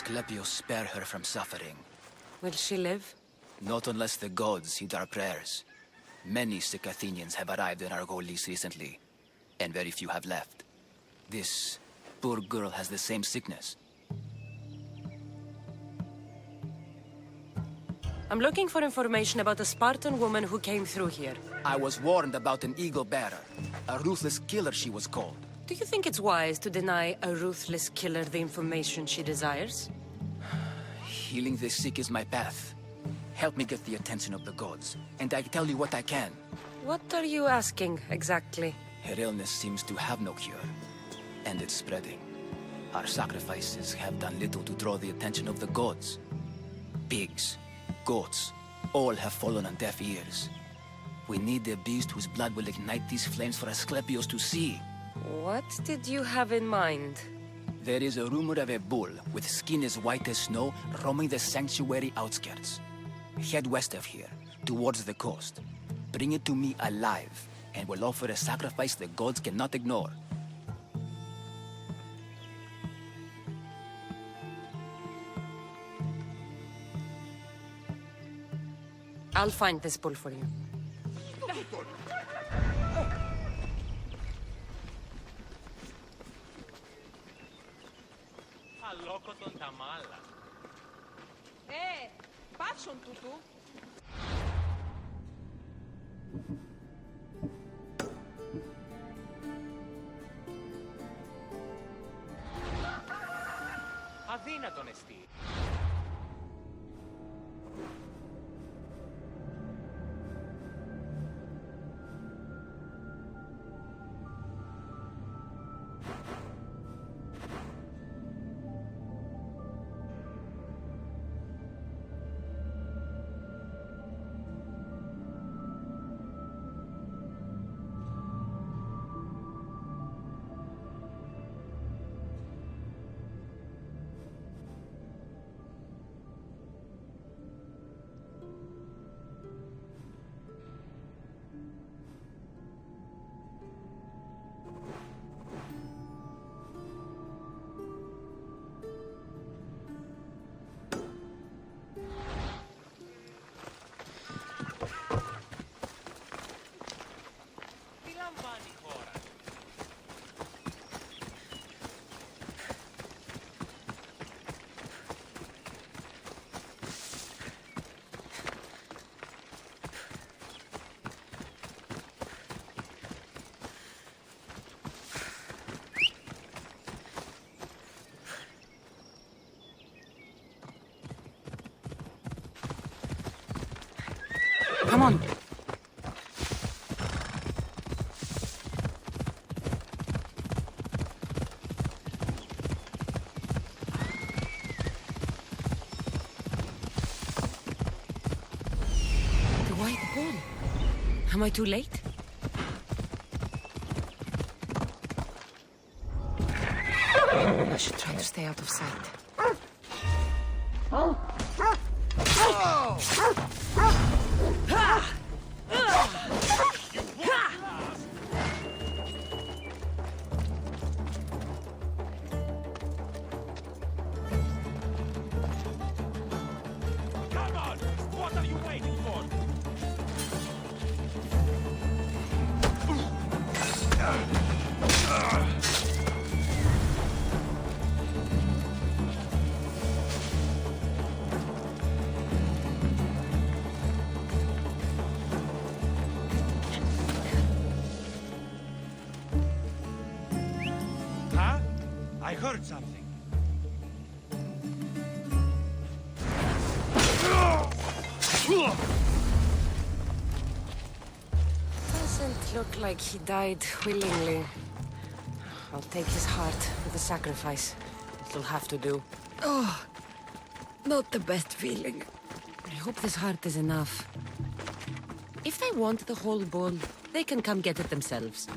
Asclepius spare her from suffering. Will she live? Not unless the gods heed our prayers. Many sick Athenians have arrived in our Argolis recently, and very few have left. This poor girl has the same sickness. I'm looking for information about a Spartan woman who came through here. I was warned about an eagle bearer. A ruthless killer, she was called. Do you think it's wise to deny a ruthless killer the information she desires? Healing the sick is my path. Help me get the attention of the gods, and I tell you what I can. What are you asking, exactly? Her illness seems to have no cure, and it's spreading. Our sacrifices have done little to draw the attention of the gods. Pigs, goats, all have fallen on deaf ears. We need a beast whose blood will ignite these flames for Asclepius to see. What did you have in mind? There is a rumor of a bull with skin as white as snow roaming the sanctuary outskirts. Head west of here, towards the coast. Bring it to me alive, and we'll offer a sacrifice the gods cannot ignore. I'll find this bull for you. Πάσον τούτου. Αδύνατον εστί. Come on. The white bull. Am I too late? I should try to stay out of sight. I heard something. Doesn't look like he died willingly. I'll take his heart for the sacrifice. It'll have to do. Oh, not the best feeling. I hope this heart is enough. If they want the whole bull, they can come get it themselves.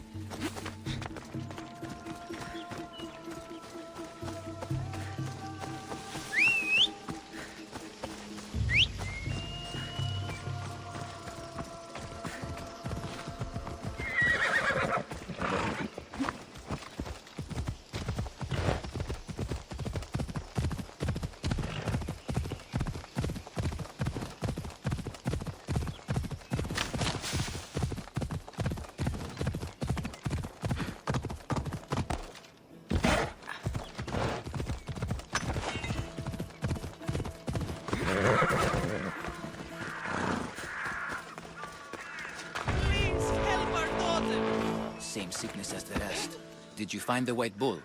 Same sickness as the rest. Did you find the white bull?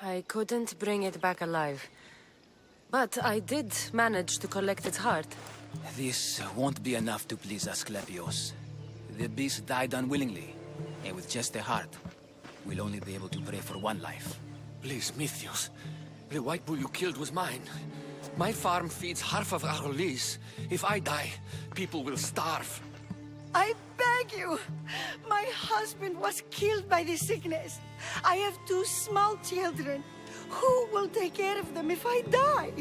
I couldn't bring it back alive. But I did manage to collect its heart. This won't be enough to please Asclepios. The beast died unwillingly, and with just a heart, we'll only be able to pray for one life. Please, Mythios. The white bull you killed was mine. My farm feeds half of our lease. If I die, people will starve. I beg you! My husband was killed by this sickness. I have 2 small children. Who will take care of them if I die?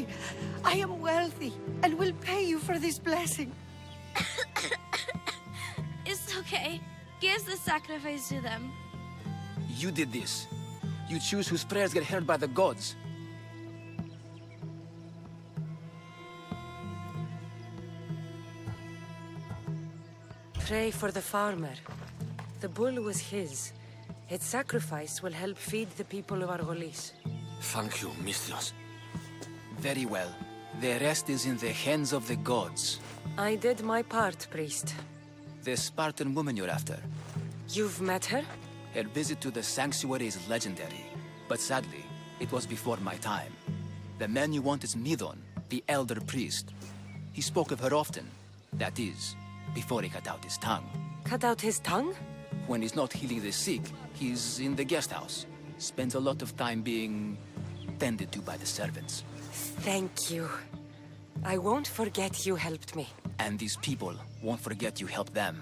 I am wealthy and will pay you for this blessing. It's okay. Give the sacrifice to them. You did this. You choose whose prayers get heard by the gods. Pray for the farmer. The bull was his. Its sacrifice will help feed the people of Argolis. Thank you, Mythios. Very well. The rest is in the hands of the gods. I did my part, priest. The Spartan woman you're after. You've met her? Her visit to the sanctuary is legendary, but sadly, it was before my time. The man you want is Midon, the elder priest. He spoke of her often. That is, before he cut out his tongue. Cut out his tongue? When he's not healing the sick, he's in the guest house. Spends a lot of time being tended to by the servants. Thank you. I won't forget you helped me. And these people won't forget you helped them.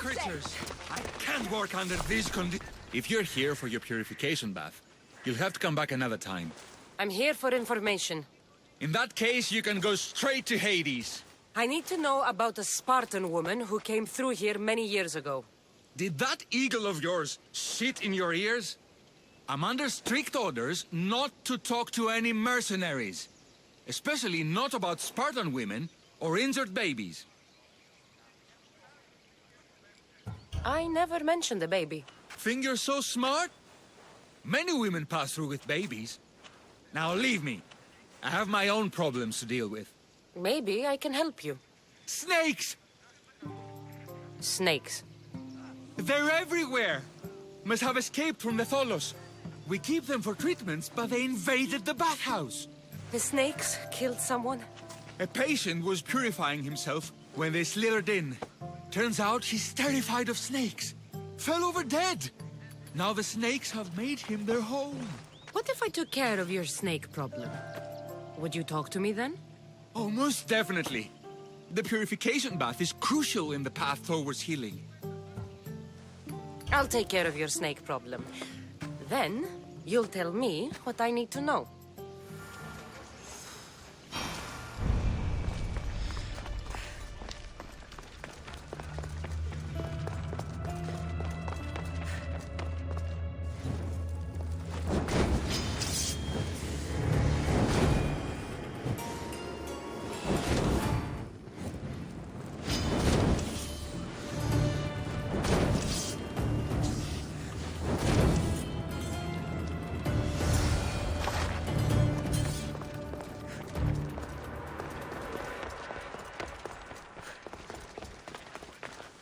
Creatures. I can't work under these conditions. If you're here for your purification bath, you'll have to come back another time. I'm here for information. In that case, you can go straight to Hades. I need to know about a Spartan woman who came through here many years ago. Did that eagle of yours shit in your ears? I'm under strict orders not to talk to any mercenaries. Especially not about Spartan women or injured babies. I never mentioned a baby. Think you're so smart? Many women pass through with babies. Now leave me. I have my own problems to deal with. Maybe I can help you. Snakes! Snakes. They're everywhere! Must have escaped from the Tholos. We keep them for treatments, but they invaded the bathhouse. The snakes killed someone? A patient was purifying himself when they slithered in. Turns out he's terrified of snakes. Fell over dead. Now the snakes have made him their home. What if I took care of your snake problem? Would you talk to me then? Oh, most definitely. The purification bath is crucial in the path towards healing. I'll take care of your snake problem. Then, you'll tell me what I need to know.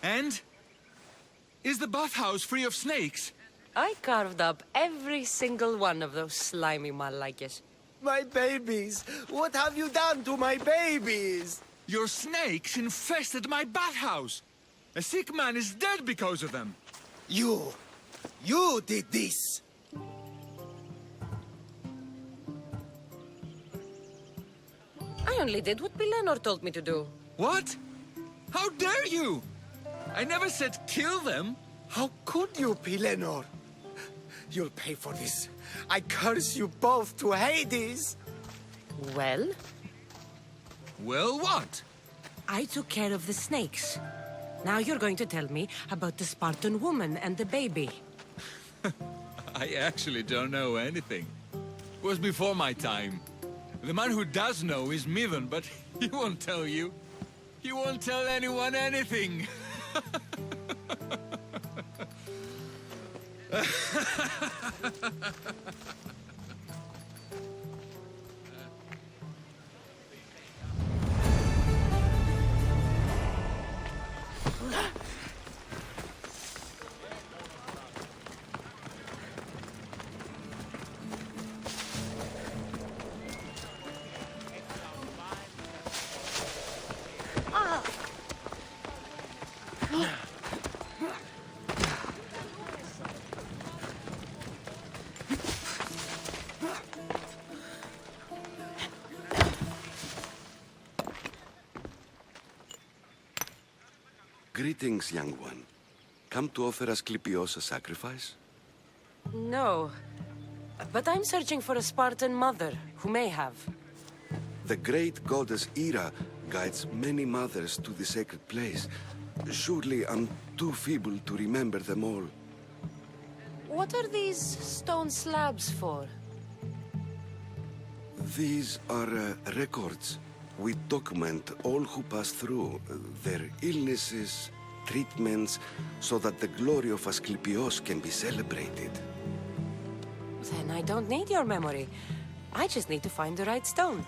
And? Is the bathhouse free of snakes? I carved up every single one of those slimy malakes. My babies! What have you done to my babies? Your snakes infested my bathhouse! A sick man is dead because of them! You did this! I only did what Bilenor told me to do. What? How dare you? I never said kill them. How could you, Pilenor? You'll pay for this. I curse you both to Hades. Well, Well, what? I took care of the snakes. Now you're going to tell me about the Spartan woman and the baby. I actually don't know anything. It was before my time. The man who does know is Mivan, but he won't tell you. He won't tell anyone anything. Greetings, young one. Come to offer Asclepios a sacrifice? No, but I'm searching for a Spartan mother who may have. The great goddess Hera guides many mothers to the sacred place. Surely I'm too feeble to remember them all. What are these stone slabs for? These are records. We document all who pass through, their illnesses, treatments, so that the glory of Asclepios can be celebrated. Then I don't need your memory. I just need to find the right stone.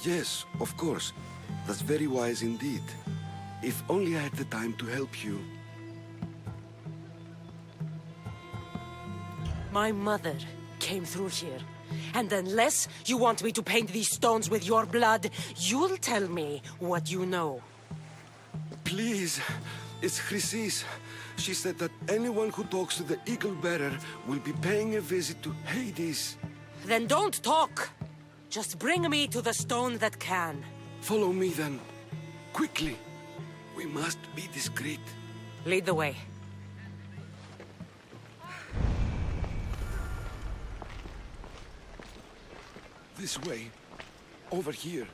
Yes, of course. That's very wise indeed. If only I had the time to help you. My mother came through here. And unless you want me to paint these stones with your blood, you'll tell me what you know. Please, it's Chrysis. She said that anyone who talks to the Eagle Bearer will be paying a visit to Hades. Then don't talk! Just bring me to the stone that can. Follow me then. Quickly. We must be discreet. Lead the way. This way. Over here.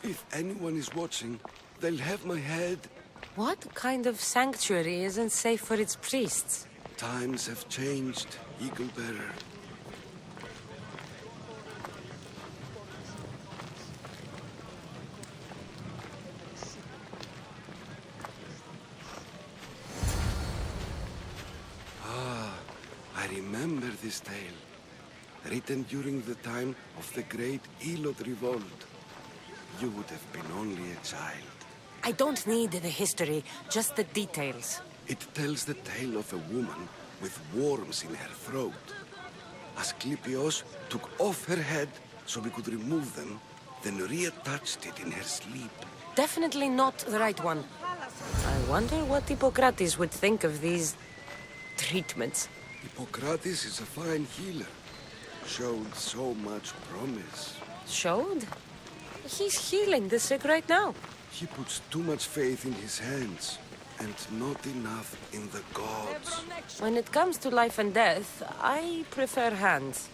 If anyone is watching, they'll have my head. What kind of sanctuary isn't safe for its priests? Times have changed, Eagle Bearer. I remember this tale. Written during the time of the great Elot Revolt. You would have been only a child. I don't need the history, just the details. It tells the tale of a woman with worms in her throat. Asclepios took off her head so we could remove them, then reattached it in her sleep. Definitely not the right one. I wonder what Hippocrates would think of these treatments. Hippocrates is a fine healer. Showed so much promise. Showed? He's healing the sick right now. He puts too much faith in his hands, and not enough in the gods. When it comes to life and death, I prefer hands.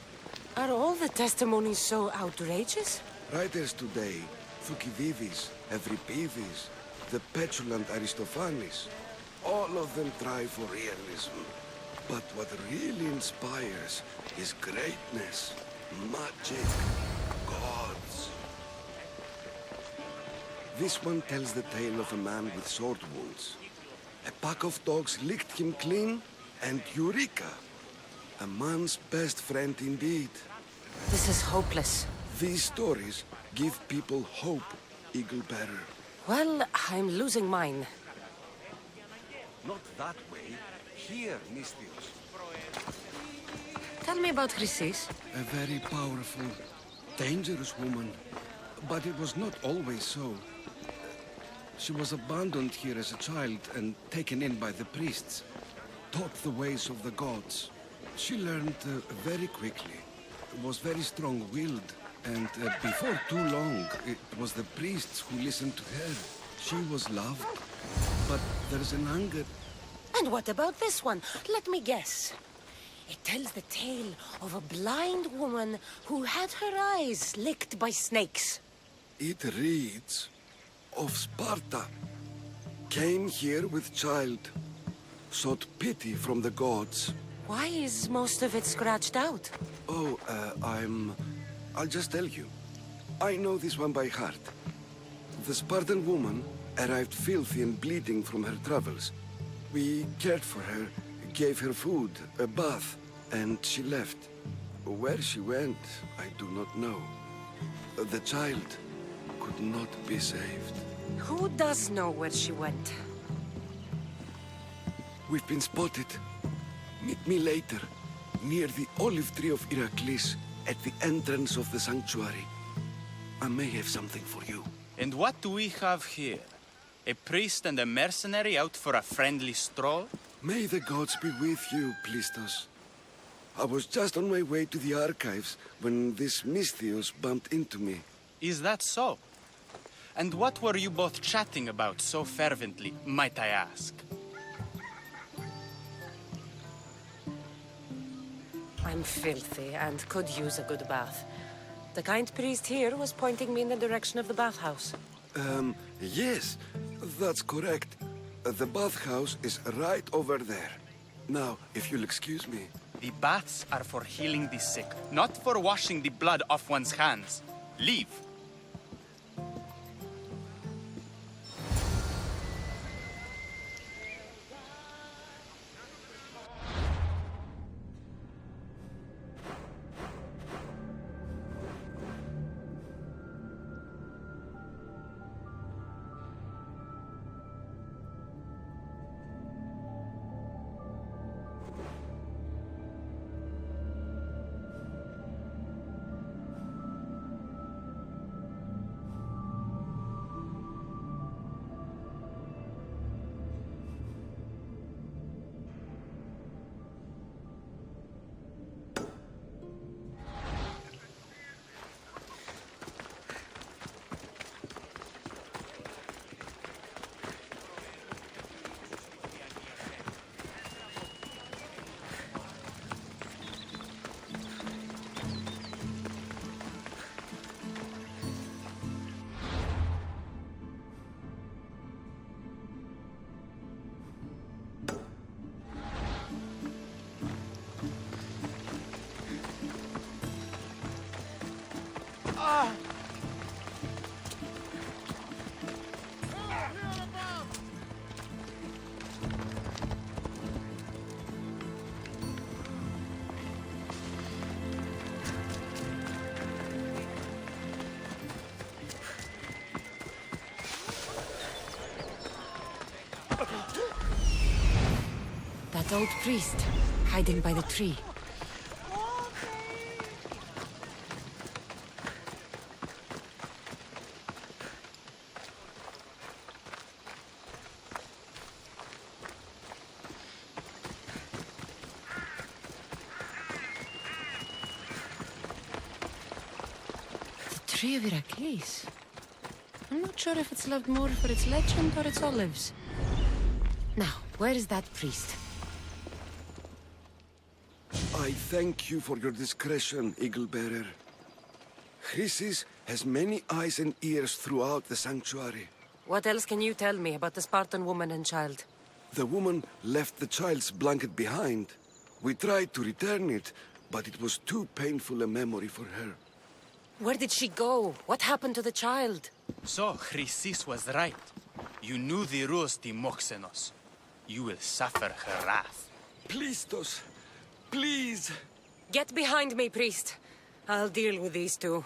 Are all the testimonies so outrageous? Writers today, Thucydides, Euripides, the petulant Aristophanes, all of them try for realism. But what really inspires is greatness, magic, gods. This one tells the tale of a man with sword wounds. A pack of dogs licked him clean, and Eureka! A man's best friend indeed. This is hopeless. These stories give people hope, Eagle Bearer. Well, I'm losing mine. Not that way. Here, Mystios. Tell me about Chrysis. A very powerful, dangerous woman. But it was not always so. She was abandoned here as a child and taken in by the priests. Taught the ways of the gods. She learned very quickly. Was very strong-willed. And before too long, it was the priests who listened to her. She was loved, but there's an anger. And what about this one? Let me guess. It tells the tale of a blind woman who had her eyes licked by snakes. It reads of Sparta. Came here with child, sought pity from the gods. Why is most of it scratched out? Oh, I'll just tell you. I know this one by heart. The Spartan woman arrived filthy and bleeding from her travels. We cared for her, gave her food, a bath, and she left. Where she went, I do not know. The child could not be saved. Who does know where she went? We've been spotted. Meet me later, near the olive tree of Heracles, at the entrance of the sanctuary. I may have something for you. And what do we have here? A priest and a mercenary out for a friendly stroll? May the gods be with you, Plistos. I was just on my way to the archives when this Misthios bumped into me. Is that so? And what were you both chatting about so fervently, might I ask? I'm filthy and could use a good bath. The kind priest here was pointing me in the direction of the bathhouse. Yes, that's correct. The bathhouse is right over there. Now, if you'll excuse me. The baths are for healing the sick, not for washing the blood off one's hands. Leave. That old priest, hiding by the tree. The tree of Heracles. I'm not sure if it's loved more for its legend or its olives. Now, where is that priest? I thank you for your discretion, Eagle-bearer. Chrysis has many eyes and ears throughout the sanctuary. What else can you tell me about the Spartan woman and child? The woman left the child's blanket behind. We tried to return it, but it was too painful a memory for her. Where did she go? What happened to the child? So, Chrysis was right. You knew the rules, Timoxenos. You will suffer her wrath. Plistos, please! Get behind me, priest. I'll deal with these two.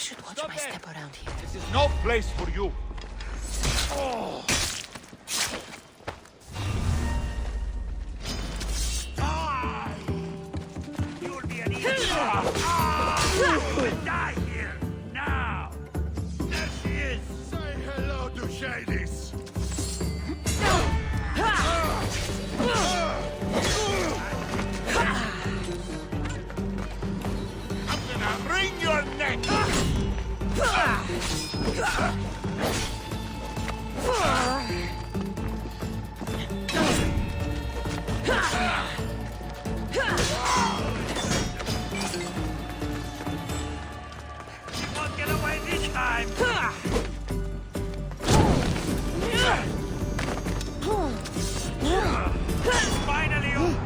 should watch my step around here. This is no place for you. Oh. You'll be an easy You will die here, now! There she is! Say hello to Shadis! I'm gonna wring your neck! You won't get away this time! Finally over!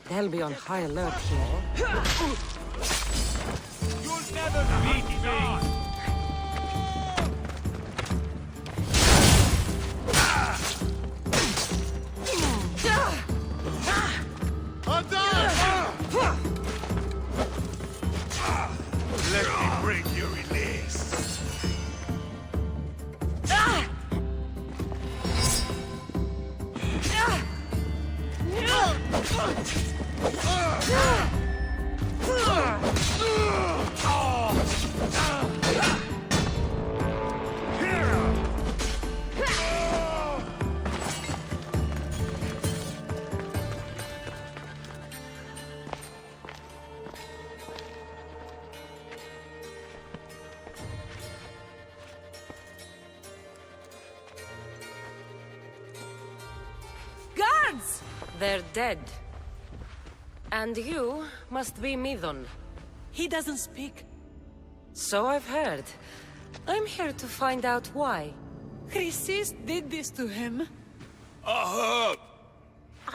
They'll be on high alert here. You'll never beat me! Let me bring you release. Guards! They're dead. And you must be Midon. He doesn't speak. So I've heard. I'm here to find out why. Chrysis did this to him. I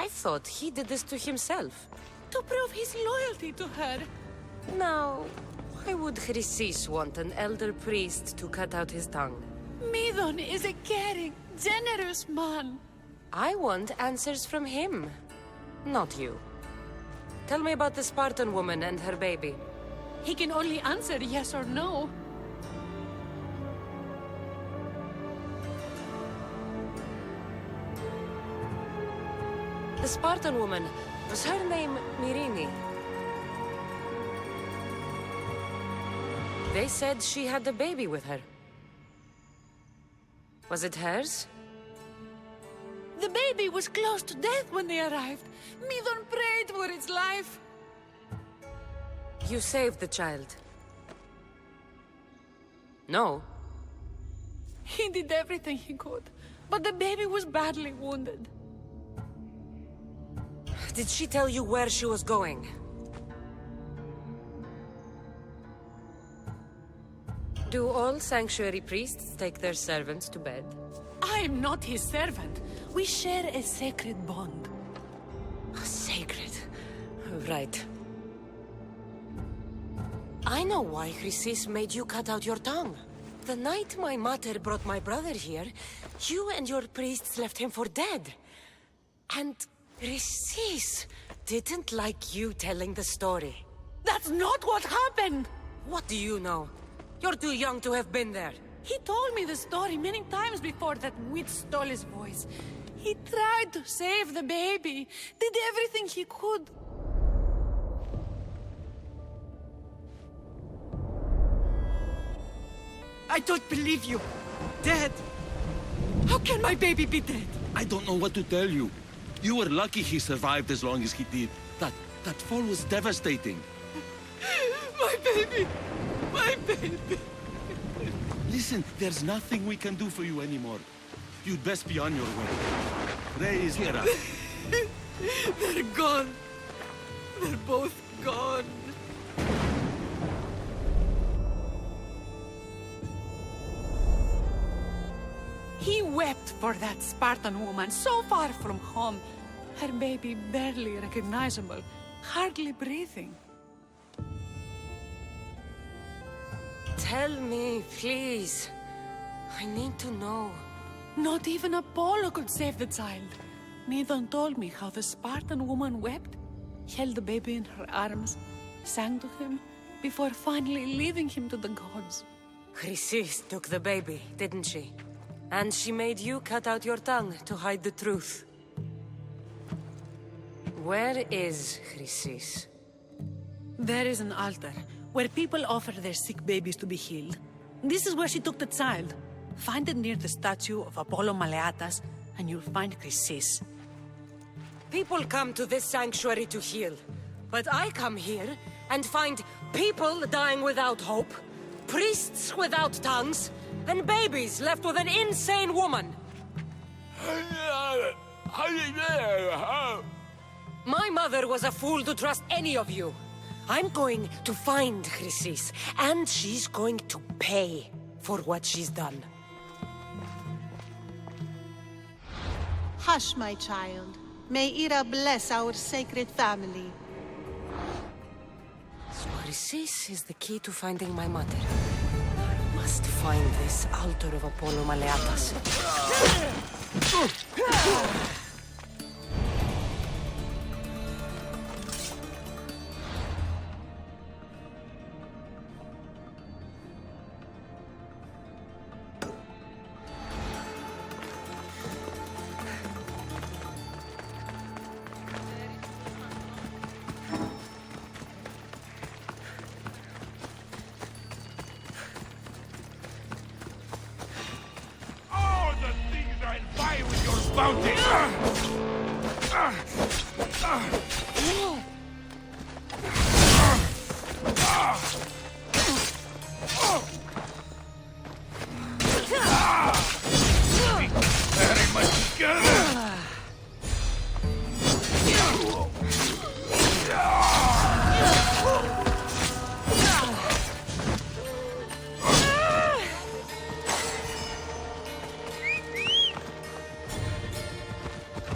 thought he did this to himself. To prove his loyalty to her. Now, why would Chrysis want an elder priest to cut out his tongue? Midon is a caring, generous man. I want answers from him, not you. Tell me about the Spartan woman and her baby. He can only answer yes or no. The Spartan woman, was her name Myrine? They said she had a baby with her. Was it hers? The baby was close to death when they arrived. Midon prayed for its life. You saved the child. No. He did everything he could, but the baby was badly wounded. Did she tell you where she was going? Do all sanctuary priests take their servants to bed? I am not his servant. We share a sacred bond. Sacred. Right. I know why Chrysis made you cut out your tongue. The night my mater brought my brother here, you and your priests left him for dead. And Chrysis didn't like you telling the story. That's not what happened! What do you know? You're too young to have been there. He told me the story many times before that witch stole his voice. He tried to save the baby, did everything he could. I don't believe you. Dead. How can my baby be dead? I don't know what to tell you. You were lucky he survived as long as he did. That fall was devastating. My baby! My baby! Listen, there's nothing we can do for you anymore. You'd best be on your way. Praise Hera. They're gone. They're both gone. wept for that Spartan woman so far from home. Her baby barely recognizable, hardly breathing. Tell me, please. I need to know. Not even Apollo could save the child. Neither told me how the Spartan woman wept, held the baby in her arms, sang to him, before finally leaving him to the gods. Chrysis took the baby, didn't she? And she made you cut out your tongue to hide the truth. Where is Chrysis? There is an altar, where people offer their sick babies to be healed. This is where she took the child. Find it near the statue of Apollo Maleatas, and you'll find Chrysis. People come to this sanctuary to heal. But I come here and find people dying without hope, priests without tongues, and babies left with an insane woman. My mother was a fool to trust any of you. I'm going to find Chrysis, and she's going to pay for what she's done. Hush, my child. May Ira bless our sacred family. So Chrysis is the key to finding my mother. I must find this altar of Apollo Maleatas.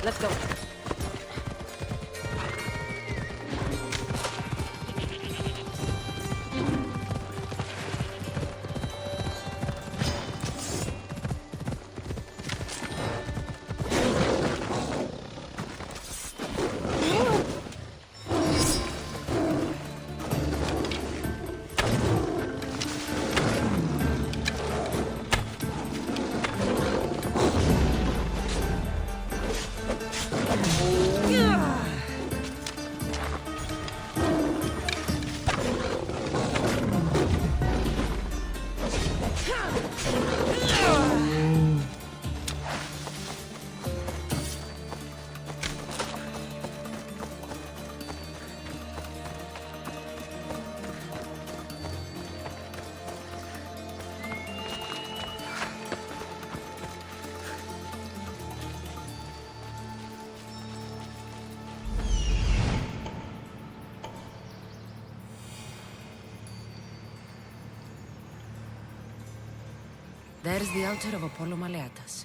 Let's go. There's the altar of Apollo Maleatas.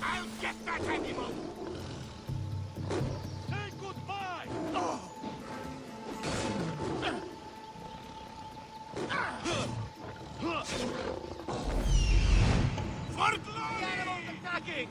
I'll get that animal! Say goodbye! Oh. For glory! The animal's attacking!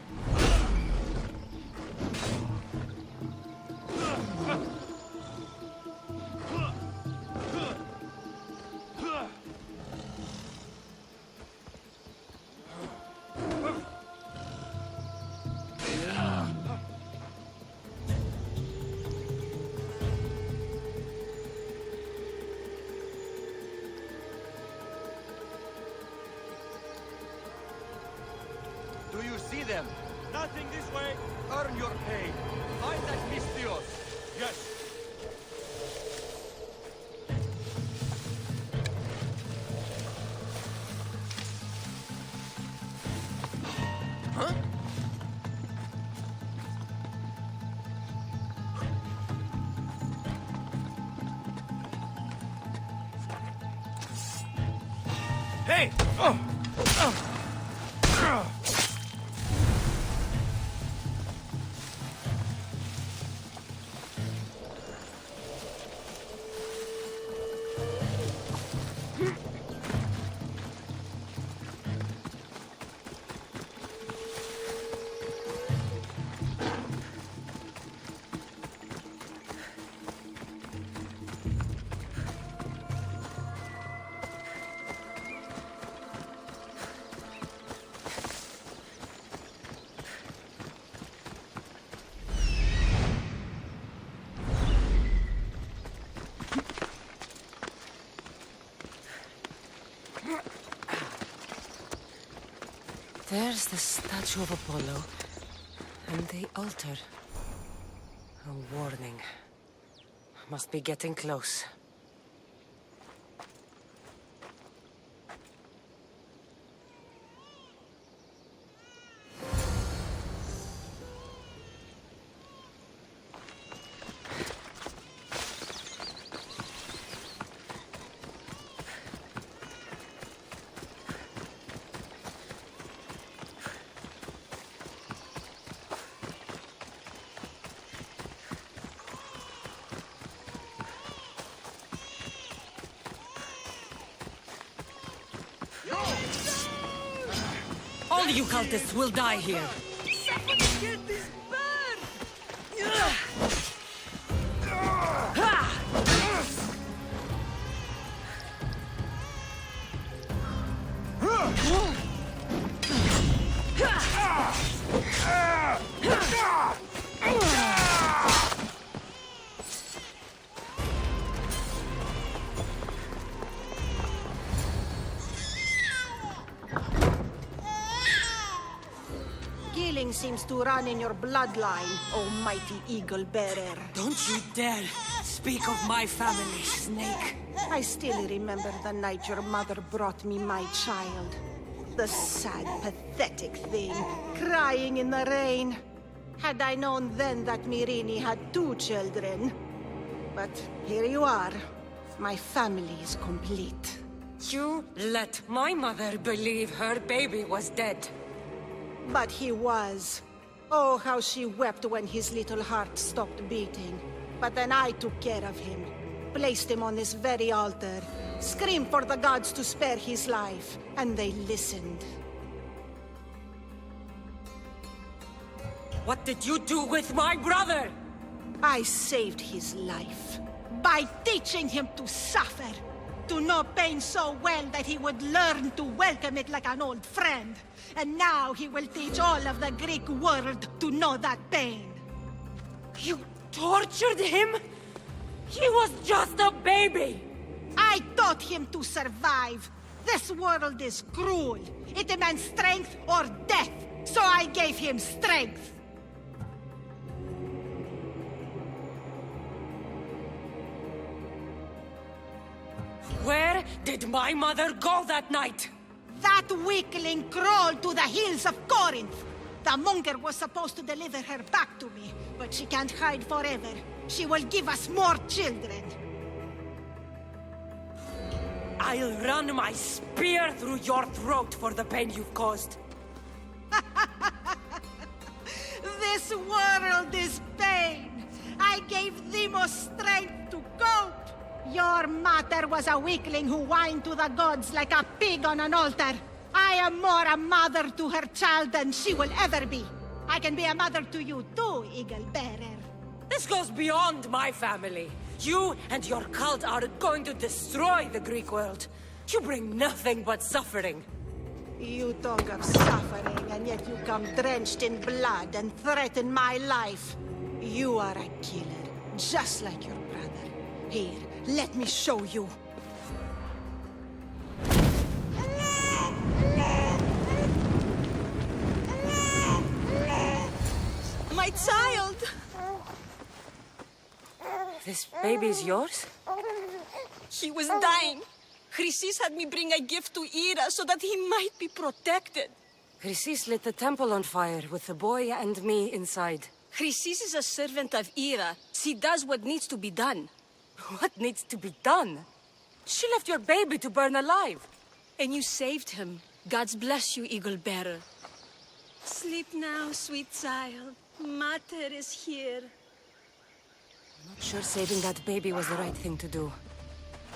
Do you see them? Nothing this way! Earn your pay. Find that Mistios. Yes! There's the statue of Apollo. And the altar. A warning. Must be getting close. All you cultists will die here. Someone get this bird! Killing seems to run in your bloodline, oh mighty eagle bearer. Don't you dare speak of my family, Snake. I still remember the night your mother brought me my child. The sad, pathetic thing, crying in the rain. Had I known then that Myrini had 2 children. But here you are. My family is complete. You let my mother believe her baby was dead. But he was. Oh, how she wept when his little heart stopped beating. But then I took care of him. Placed him on this very altar. Screamed for the gods to spare his life. And they listened. What did you do with my brother? I saved his life. By teaching him to suffer. To know pain so well that he would learn to welcome it like an old friend. And now he will teach all of the Greek world to know that pain. You tortured him? He was just a baby! I taught him to survive. This world is cruel. It demands strength or death. So I gave him strength. Where did my mother go that night? That weakling crawled to the hills of Corinth. The Monger was supposed to deliver her back to me, but she can't hide forever. She will give us more children. I'll run my spear through your throat for the pain you've caused. This world is pain. I gave Demos strength to cope. Your mater was a weakling who whined to the gods like a pig on an altar. I am more a mother to her child than she will ever be. I can be a mother to you too, Eagle Bearer. This goes beyond my family. You and your cult are going to destroy the Greek world. You bring nothing but suffering. You talk of suffering, and yet you come drenched in blood and threaten my life. You are a killer, just like your brother. Here, let me show you. My child! This baby's yours? He was dying. Chrysis had me bring a gift to Ira so that he might be protected. Chrysis lit the temple on fire with the boy and me inside. Chrysis is a servant of Ira. She does what needs to be done. What needs to be done? She left your baby to burn alive. And you saved him. God's bless you, Eagle Bearer. Sleep now, sweet child. Mater is here. I'm not sure saving that baby was the right thing to do.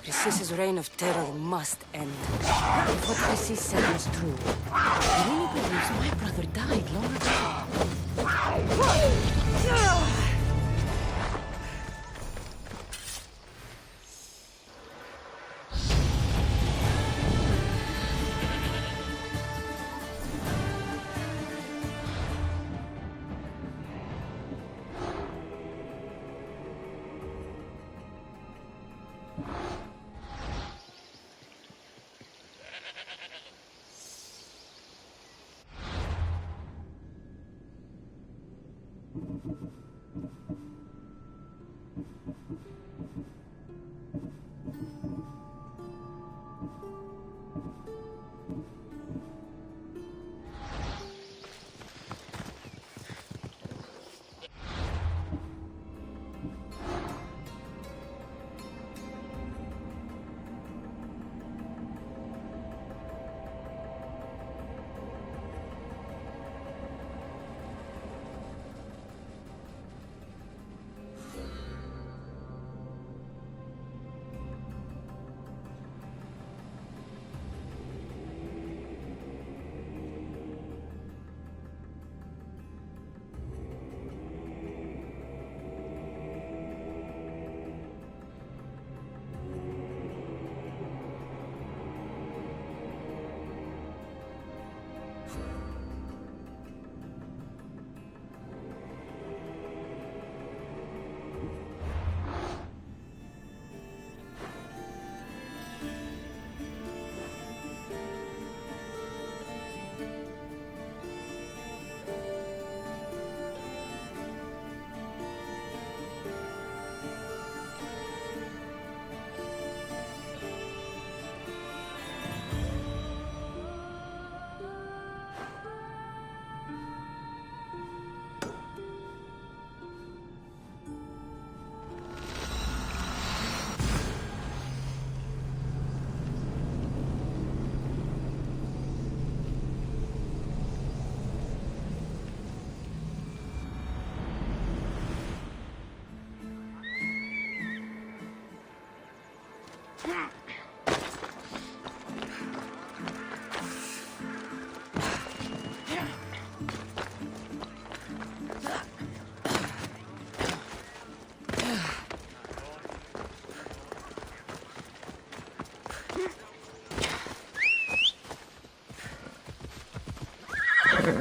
Chrysis' reign of terror must end. If what Chrysis said was true, he really believes my brother died long ago.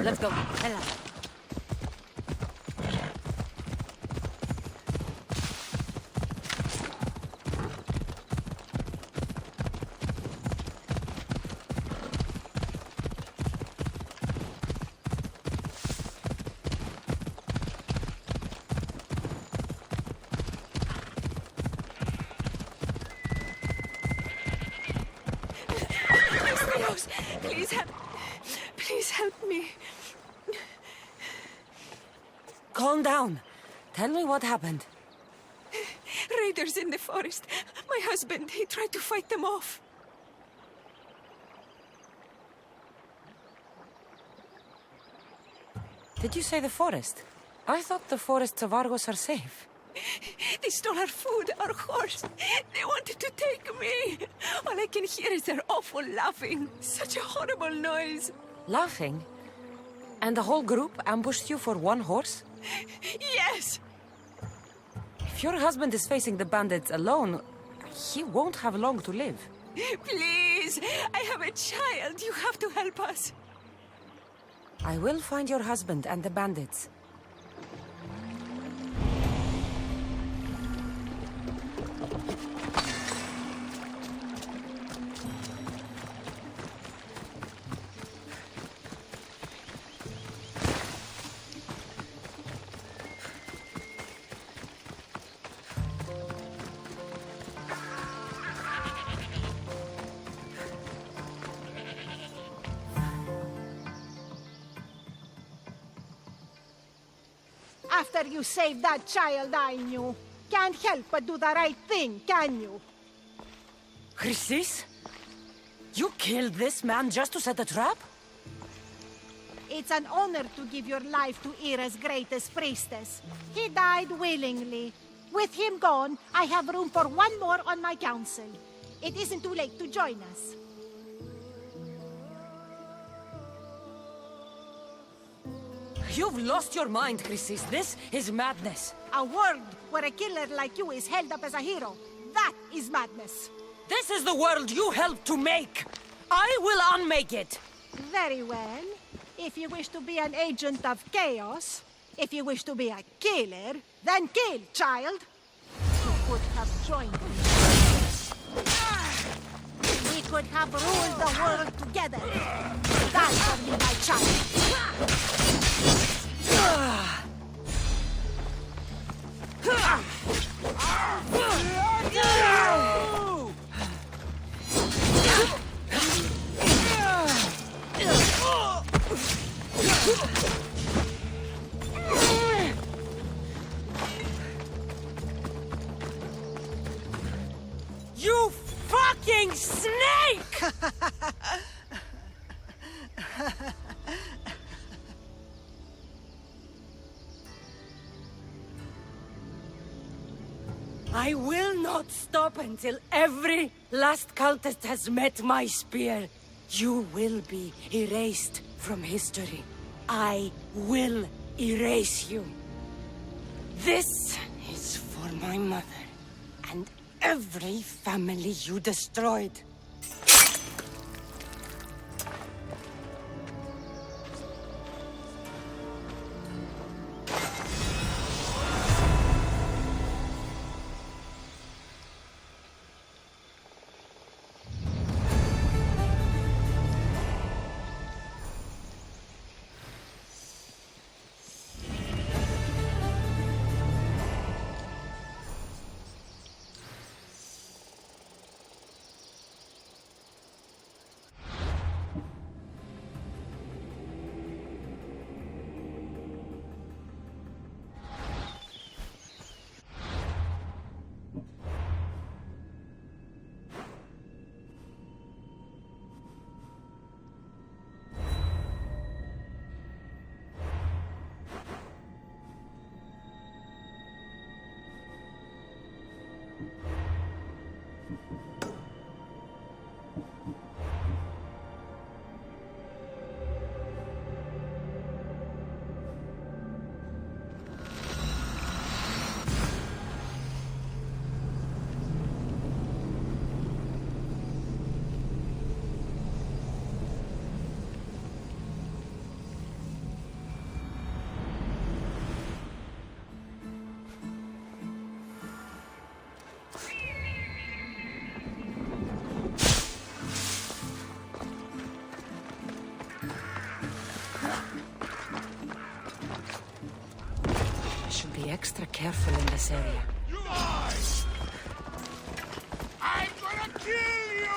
Let's go. Hello. Please help me. Calm down. Tell me what happened. Raiders in the forest. My husband, he tried to fight them off. Did you say the forest? I thought the forests of Argos are safe. They stole our food, our horse. They wanted to take me. All I can hear is their awful laughing. Such a horrible noise. Laughing? And the whole group ambushed you for one horse? Yes! If your husband is facing the bandits alone, he won't have long to live. Please, I have a child. You have to help us. I will find your husband and the bandits. After you saved that child I knew, can't help but do the right thing, can you? Chrysis? You killed this man just to set a trap? It's an honor to give your life to Ira's greatest priestess. He died willingly. With him gone, I have room for one more on my council. It isn't too late to join us. You've lost your mind, Chrysis. This is madness. A world where a killer like you is held up as a hero. That is madness. This is the world you helped to make. I will unmake it. Very well. If you wish to be an agent of chaos, if you wish to be a killer, then kill, child. You could have joined me. We could have ruled the world together. Die for me, my child. You fucking snake! I will not stop until every last cultist has met my spear. You will be erased from history. I will erase you. This is for my mother and every family you destroyed. be extra careful in this area. I'm gonna kill you!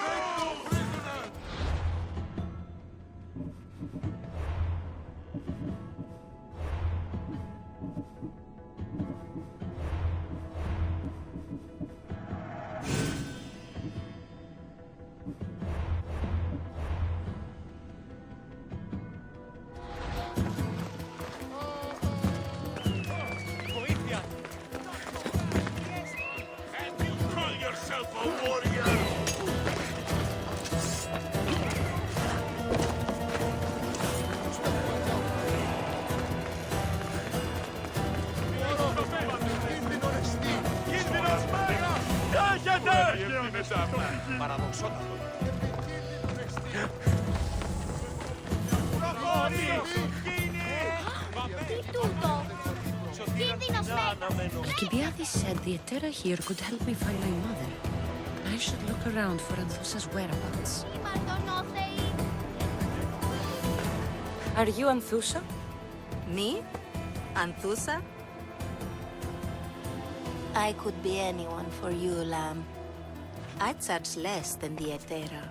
Παραδοξότατο. Τι τούτο! Κίνδυνος μέγας! Alcibiades said the Etera here could help me find my mother. I should look around for Anthusa's whereabouts. Are you Anthusa? Me? Anthusa? I could be anyone for you, Lamb. I charge less than the Etera.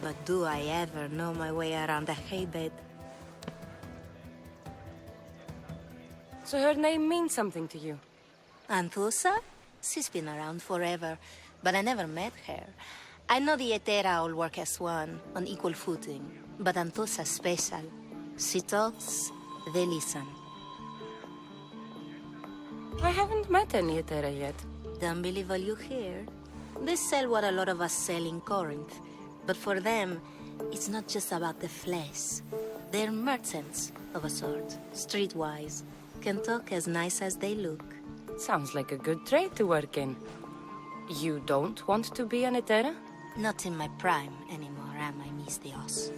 But do I ever know my way around a haybed? So her name means something to you? Anthusa? She's been around forever, but I never met her. I know the Etera all work as one, on equal footing. But Anthusa's special. She talks, they listen. I haven't met any Etera yet. Don't believe all you hear. They sell what a lot of us sell in Corinth. But for them, it's not just about the flesh. They're merchants, of a sort, streetwise. Can talk as nice as they look. Sounds like a good trade to work in. You don't want to be an Etera? Not in my prime anymore, am I, Miss Dios?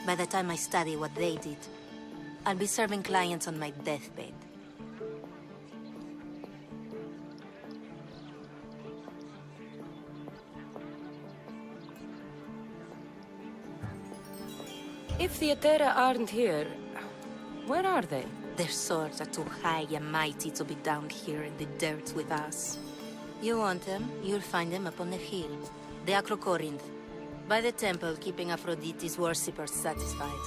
By the time I study what they did, I'll be serving clients on my deathbed. If the Etera aren't here, where are they? Their swords are too high and mighty to be down here in the dirt with us. You want them, you'll find them up on the hill. The Acrocorinth. By the temple, keeping Aphrodite's worshippers satisfied.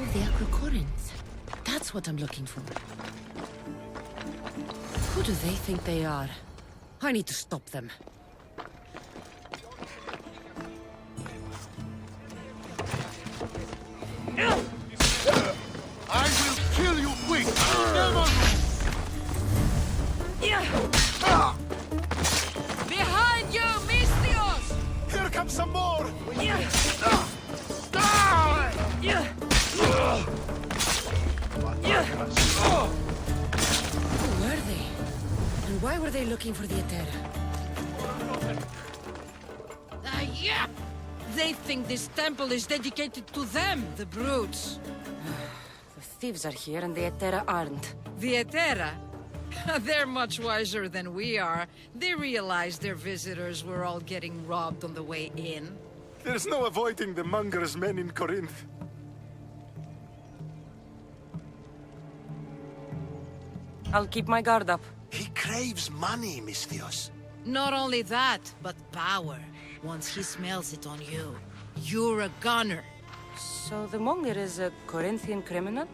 Oh, the Acrocorinth. That's what I'm looking for. Who do they think they are? I need to stop them. I will kill you quick! Never! Behind you, Mystios! Here comes some more! Who were they? And why were they looking for the Etera? They think this temple is dedicated to them, the brutes. The thieves are here and the Etera aren't. The Etera? They're much wiser than we are. They realized their visitors were all getting robbed on the way in. There's no avoiding the Monger's men in Corinth. I'll keep my guard up. He craves money, Mystios. Not only that, but power. Once he smells it on you, you're a gunner. So the Monger is a Corinthian criminal?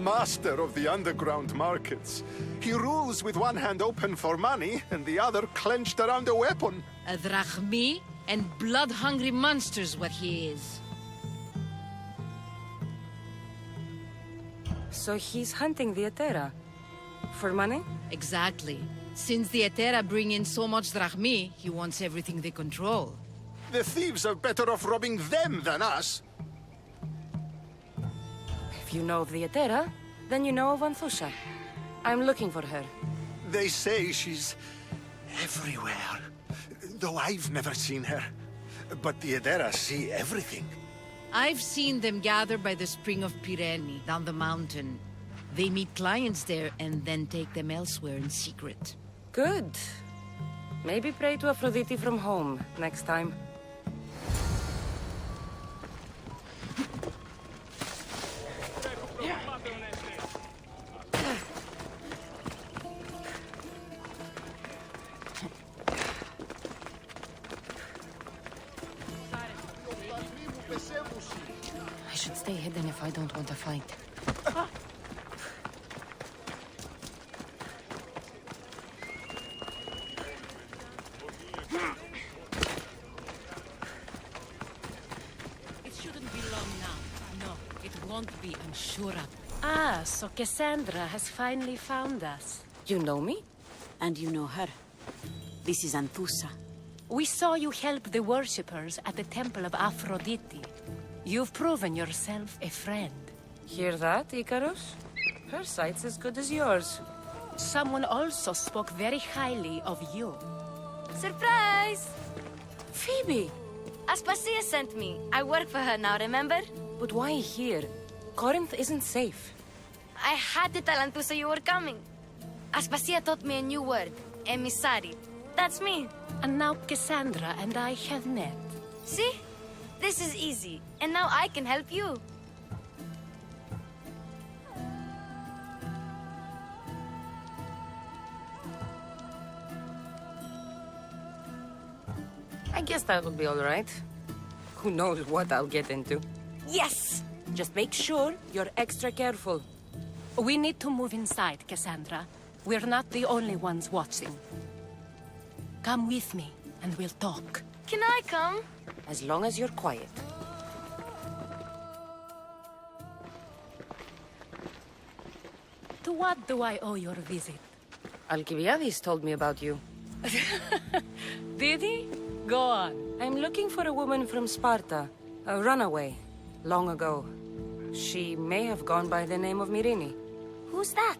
Master of the underground markets. He rules with one hand open for money and the other clenched around a weapon. A drachmi and blood-hungry monster's what he is. So he's hunting the Etera? For money? Exactly. Since the Etera bring in so much drachmi, he wants everything they control. The thieves are better off robbing them than us. If you know of the Etera, then you know of Anthusha. I'm looking for her. They say she's everywhere, though I've never seen her. But the Edera see everything. I've seen them gather by the spring of Pirene, down the mountain. They meet clients there and then take them elsewhere in secret. Good. Maybe pray to Aphrodite from home next time. I should stay hidden if I don't want to fight. It shouldn't be long now. No, it won't be, I'm sure of. Ah, so Cassandra has finally found us. You know me? And you know her. This is Anthusa. We saw you help the worshippers at the temple of Aphrodite. You've proven yourself a friend. Hear that, Icarus? Her sight's as good as yours. Someone also spoke very highly of you. Surprise! Phoebe! Aspasia sent me. I work for her now, remember? But why here? Corinth isn't safe. I had to tell Anthusa you were coming. Aspasia taught me a new word. Emissary. That's me. And now Cassandra and I have met. See? This is easy. And now I can help you. I guess that'll be all right. Who knows what I'll get into. Yes! Just make sure you're extra careful. We need to move inside, Cassandra. We're not the only ones watching. Come with me, and we'll talk. Can I come? As long as you're quiet. To what do I owe your visit? Alcibiades told me about you. Did he? Go on. I'm looking for a woman from Sparta. A runaway. Long ago. She may have gone by the name of Myrine. Who's that?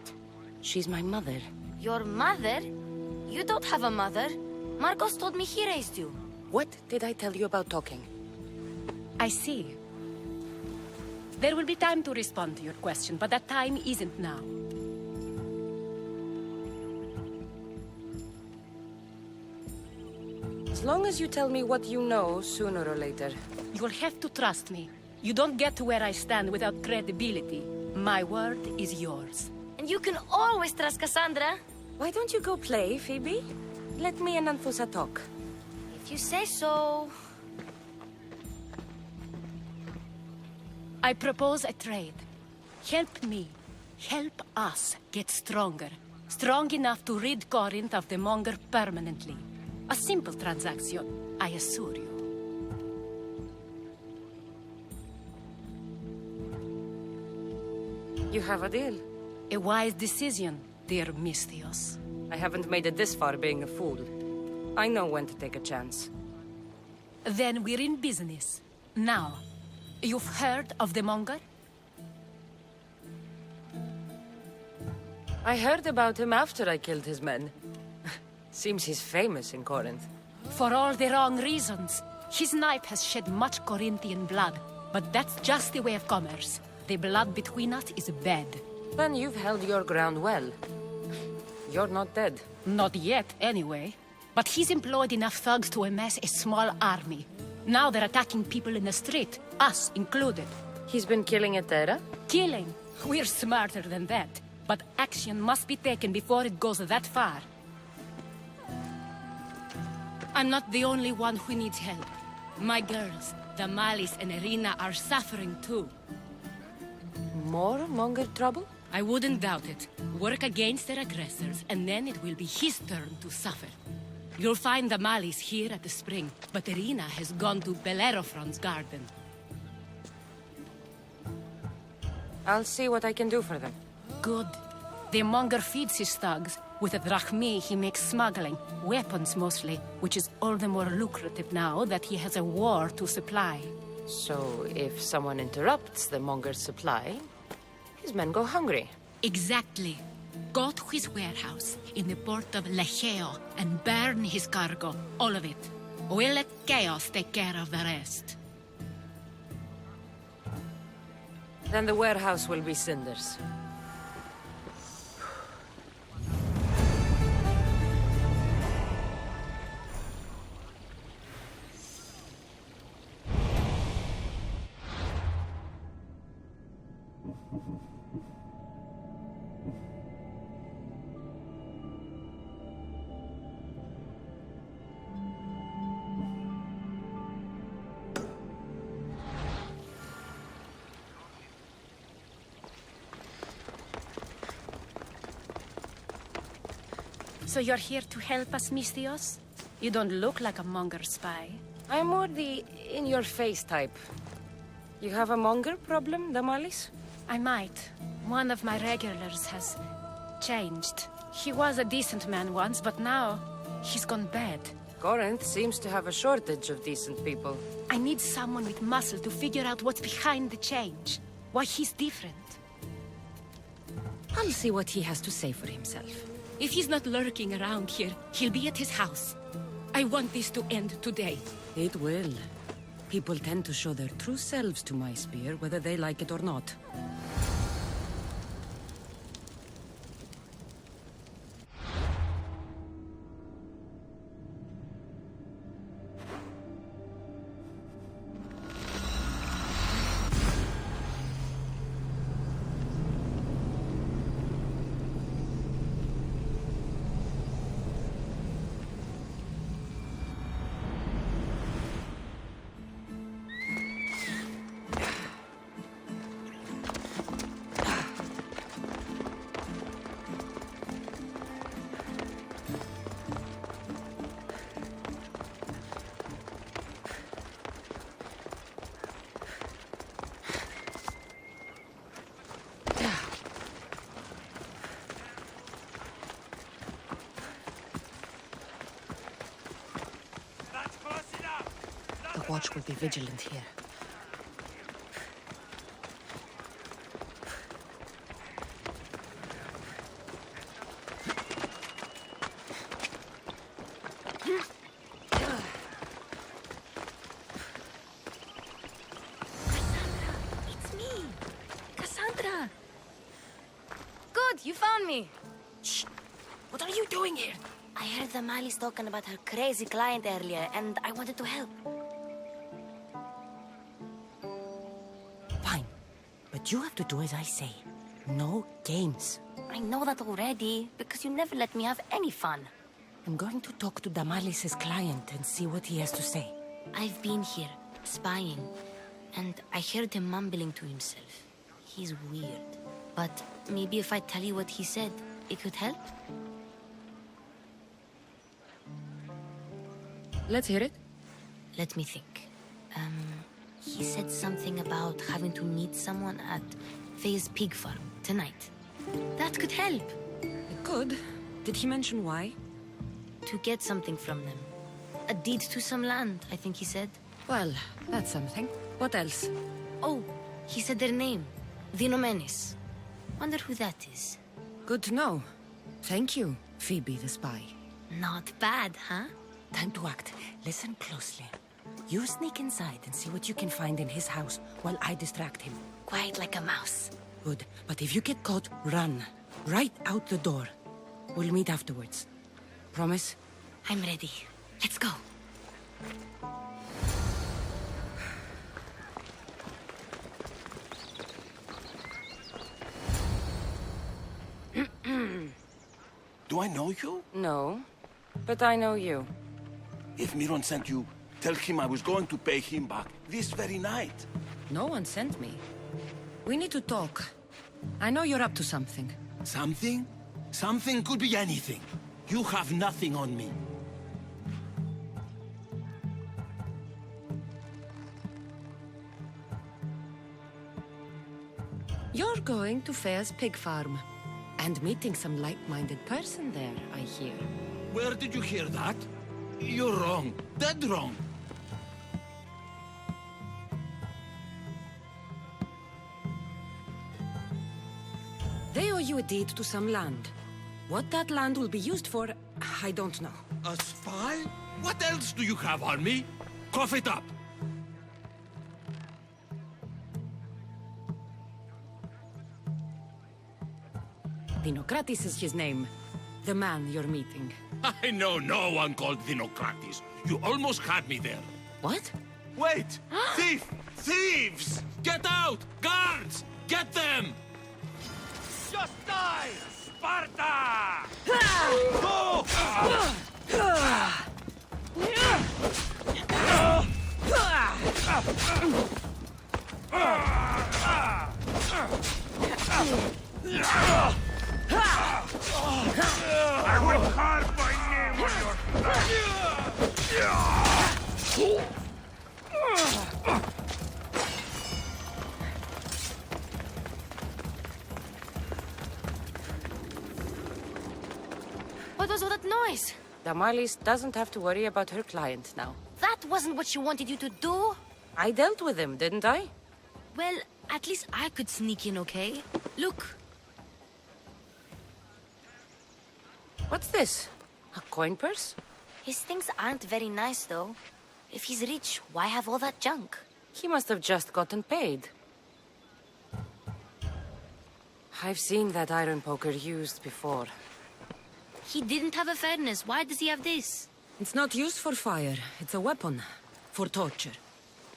She's my mother. Your mother? You don't have a mother. Marcos told me he raised you. What did I tell you about talking? I see. There will be time to respond to your question, but that time isn't now. As long as you tell me what you know, sooner or later. You'll have to trust me. You don't get to where I stand without credibility. My word is yours. And you can always trust Cassandra. Why don't you go play, Phoebe? Let me and Anthusa talk. If you say so. I propose a trade. Help me. Help us get stronger. Strong enough to rid Corinth of the Monger permanently. A simple transaction, I assure you. You have a deal. A wise decision, dear Misthios. I haven't made it this far being a fool. I know when to take a chance. Then we're in business. Now, you've heard of the Monger? I heard about him after I killed his men. Seems he's famous in Corinth. For all the wrong reasons. His knife has shed much Corinthian blood, but that's just the way of commerce. The blood between us is bad. Then you've held your ground well. You're not dead. Not yet, anyway. But he's employed enough thugs to amass a small army. Now they're attacking people in the street, us included. He's been killing at Terra? Killing? We're smarter than that. But action must be taken before it goes that far. I'm not the only one who needs help. My girls, Damalis and Irina, are suffering too. More Monger trouble? I wouldn't doubt it. Work against their aggressors, and then it will be his turn to suffer. You'll find Damalis here at the spring, but Irina has gone to Bellerophon's garden. I'll see what I can do for them. Good. The Monger feeds his thugs. With a drachmi, he makes smuggling. Weapons, mostly. Which is all the more lucrative now that he has a war to supply. So, if someone interrupts the Monger's supply, his men go hungry. Exactly. Go to his warehouse in the port of Lecheo and burn his cargo. All of it. We'll let chaos take care of the rest. Then the warehouse will be cinders. So you're here to help us, Misthios? You don't look like a Monger spy. I'm more the in-your-face type. You have a Monger problem, Damalis? I might. One of my regulars has changed. He was a decent man once, but now he's gone bad. Corinth seems to have a shortage of decent people. I need someone with muscle to figure out what's behind the change. Why he's different. I'll see what he has to say for himself. If he's not lurking around here, he'll be at his house. I want this to end today. It will. People tend to show their true selves to my spear, whether they like it or not. The watch will be vigilant here. It's me, Cassandra. Good, you found me. Shh! What are you doing here? I heard the Mali's talking about her crazy client earlier, and I wanted to help. Fine. But you have to do as I say. No games. I know that already, because you never let me have any fun. I'm going to talk to Damalis' client and see what he has to say. I've been here, spying. and I heard him mumbling to himself. He's weird. But maybe if I tell you what he said, it could help? Let's hear it. Let me think. He said something about having to meet someone at Faye's pig farm tonight. That could help. It could. Did he mention why? To get something from them. A deed to some land, I think he said. Well, that's something. What else? Oh, he said their name. Vinomenes. Wonder who that is. Good to know. Thank you, Phoebe the spy. Not bad, huh? Time to act. Listen closely. You sneak inside and see what you can find in his house while I distract him. Quiet like a mouse. Good. But if you get caught, run. Right out the door. We'll meet afterwards. Promise? I'm ready. Let's go. Do I know you? No, but I know you. If Miron sent you, tell him I was going to pay him back this very night. No one sent me. We need to talk. I know you're up to something. Something? Something could be anything. You have nothing on me. You're going to Faye's pig farm. And meeting some like-minded person there, I hear. Where did you hear that? You're wrong. Dead wrong. They owe you a deed to some land. What that land will be used for, I don't know. A spy? What else do you have on me? Cough it up. Dinokratis is his name. The man you're meeting. I know no one called Dinokratis. You almost had me there. What? Wait! Thief! Thieves! Get out! Guards! Get them! Just die! Sparta! Go! I will carve my name on your What was all that noise? Damalis doesn't have to worry about her client now. That wasn't what she wanted you to do. I dealt with him, didn't I? Well, at least I could sneak in, okay? Look. What's this? A coin purse? His things aren't very nice, though. If he's rich, why have all that junk? He must have just gotten paid. I've seen that iron poker used before. He didn't have a furnace. Why does he have this? It's not used for fire. It's a weapon. For torture.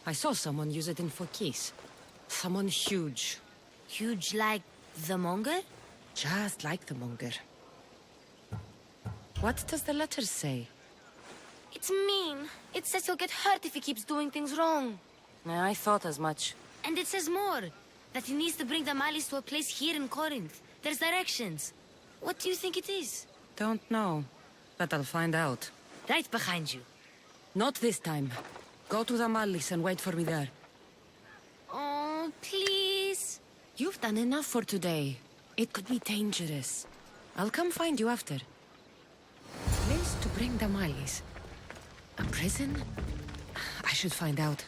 I saw someone use it in Phokis. Someone huge. Huge like the Monger? Just like the Monger. What does the letter say? It's mean. It says he'll get hurt if he keeps doing things wrong. I thought as much. And it says more. That he needs to bring the Malis to a place here in Corinth. There's directions. What do you think it is? Don't know. But I'll find out. Right behind you. Not this time. Go to the Malis and wait for me there. Oh, please. You've done enough for today. It could be dangerous. I'll come find you after. Place to bring the Malis. A prison? I should find out.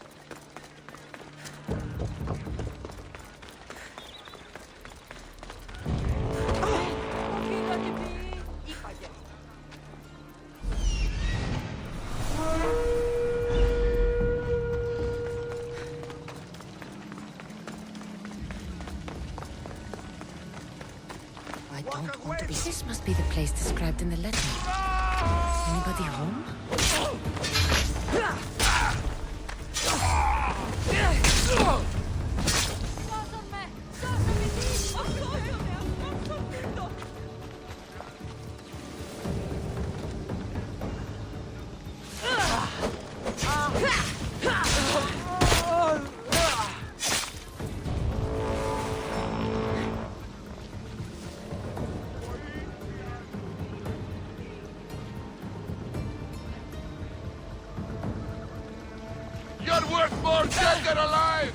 I don't want to be... This must be the place described in the letter. Anybody home? You're worth more dead than alive!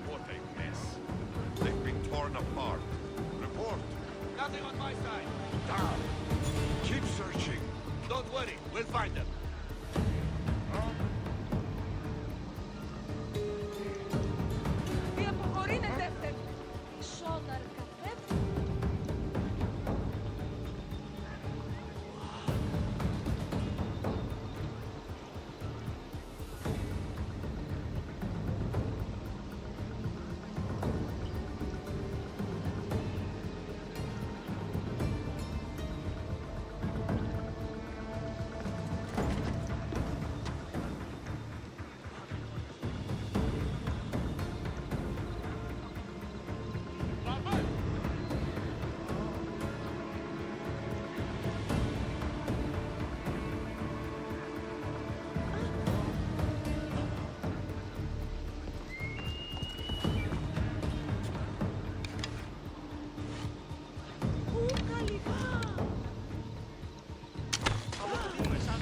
What a mess. They've been torn apart. Report. Nothing on my side. Down. Keep searching. Don't worry, we'll find them. Τι αποχωρήνετε! Σόναρ καφέ.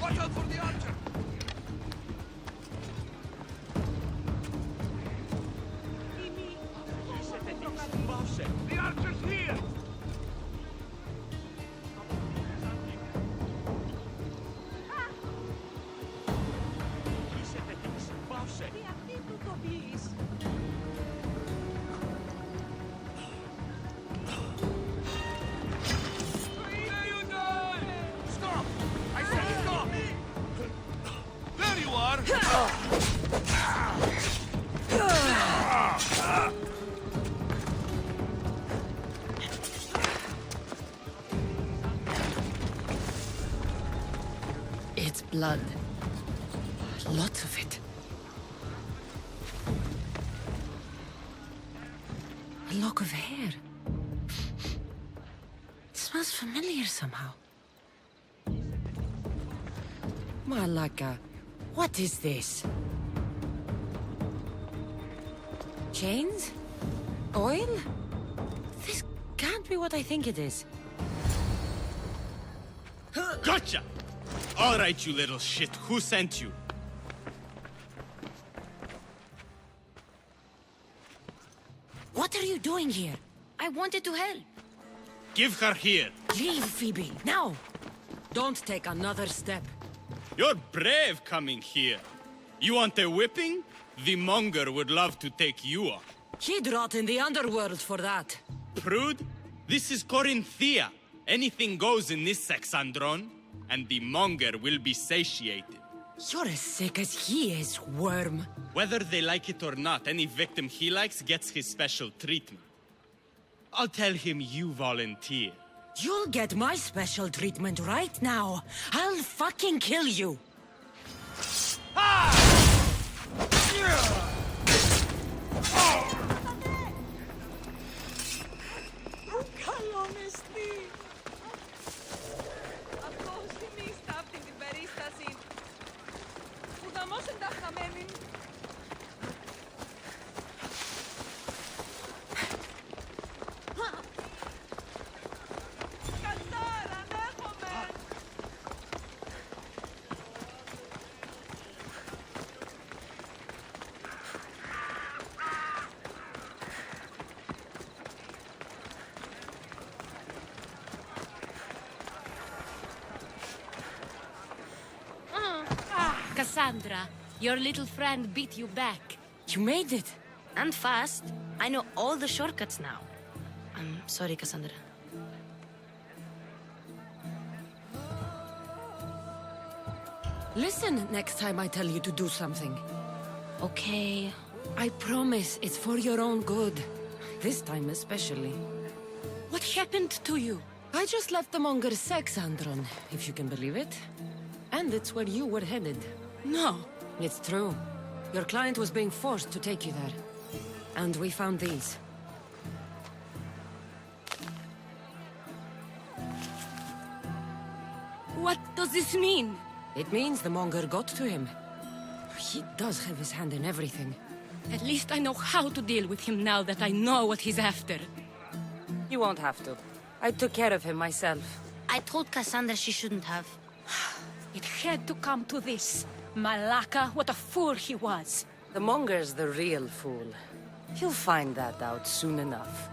Watch out for the archer! The archer's here! Τι αυτή του το πεις! There you go! Stop! I said stop! There you are! It's blood. Lots of it. A lock of hair. It smells familiar somehow. Malaka, what is this? Chains? Oil? This can't be what I think it is. Gotcha! All right, you little shit. Who sent you? What are you doing here? I wanted to help. Give her here. Leave, Phoebe, now! Don't take another step. You're brave coming here. You want a whipping? The Monger would love to take you on. He'd rot in the underworld for that. Prude, this is Corinthia. Anything goes in this Sexandron, and the Monger will be satiated. You're as sick as he is, worm. Whether they like it or not, any victim he likes gets his special treatment. I'll tell him you volunteer. You'll get my special treatment right now. I'll fucking kill you. Καλό μεστή! Αυτός θυμίστα αυτή την περίσταση. Που δαμώσεν τα χαμένη. Κατάρα, ανέχομαι! Cassandra, your little friend beat you back. You made it. And fast. I know all the shortcuts now. I'm sorry, Cassandra. Listen next time I tell you to do something. Okay. I promise it's for your own good. This time especially. What happened to you? I just left the Monger's sex, Andron, if you can believe it. And it's where you were headed. No. It's true. Your client was being forced to take you there. And we found these. What does this mean? It means the Monger got to him. He does have his hand in everything. At least I know how to deal with him now that I know what he's after. You won't have to. I took care of him myself. I told Cassandra she shouldn't have. It had to come to this. Malaka, what a fool he was. The Monger's the real fool. He'll find that out soon enough.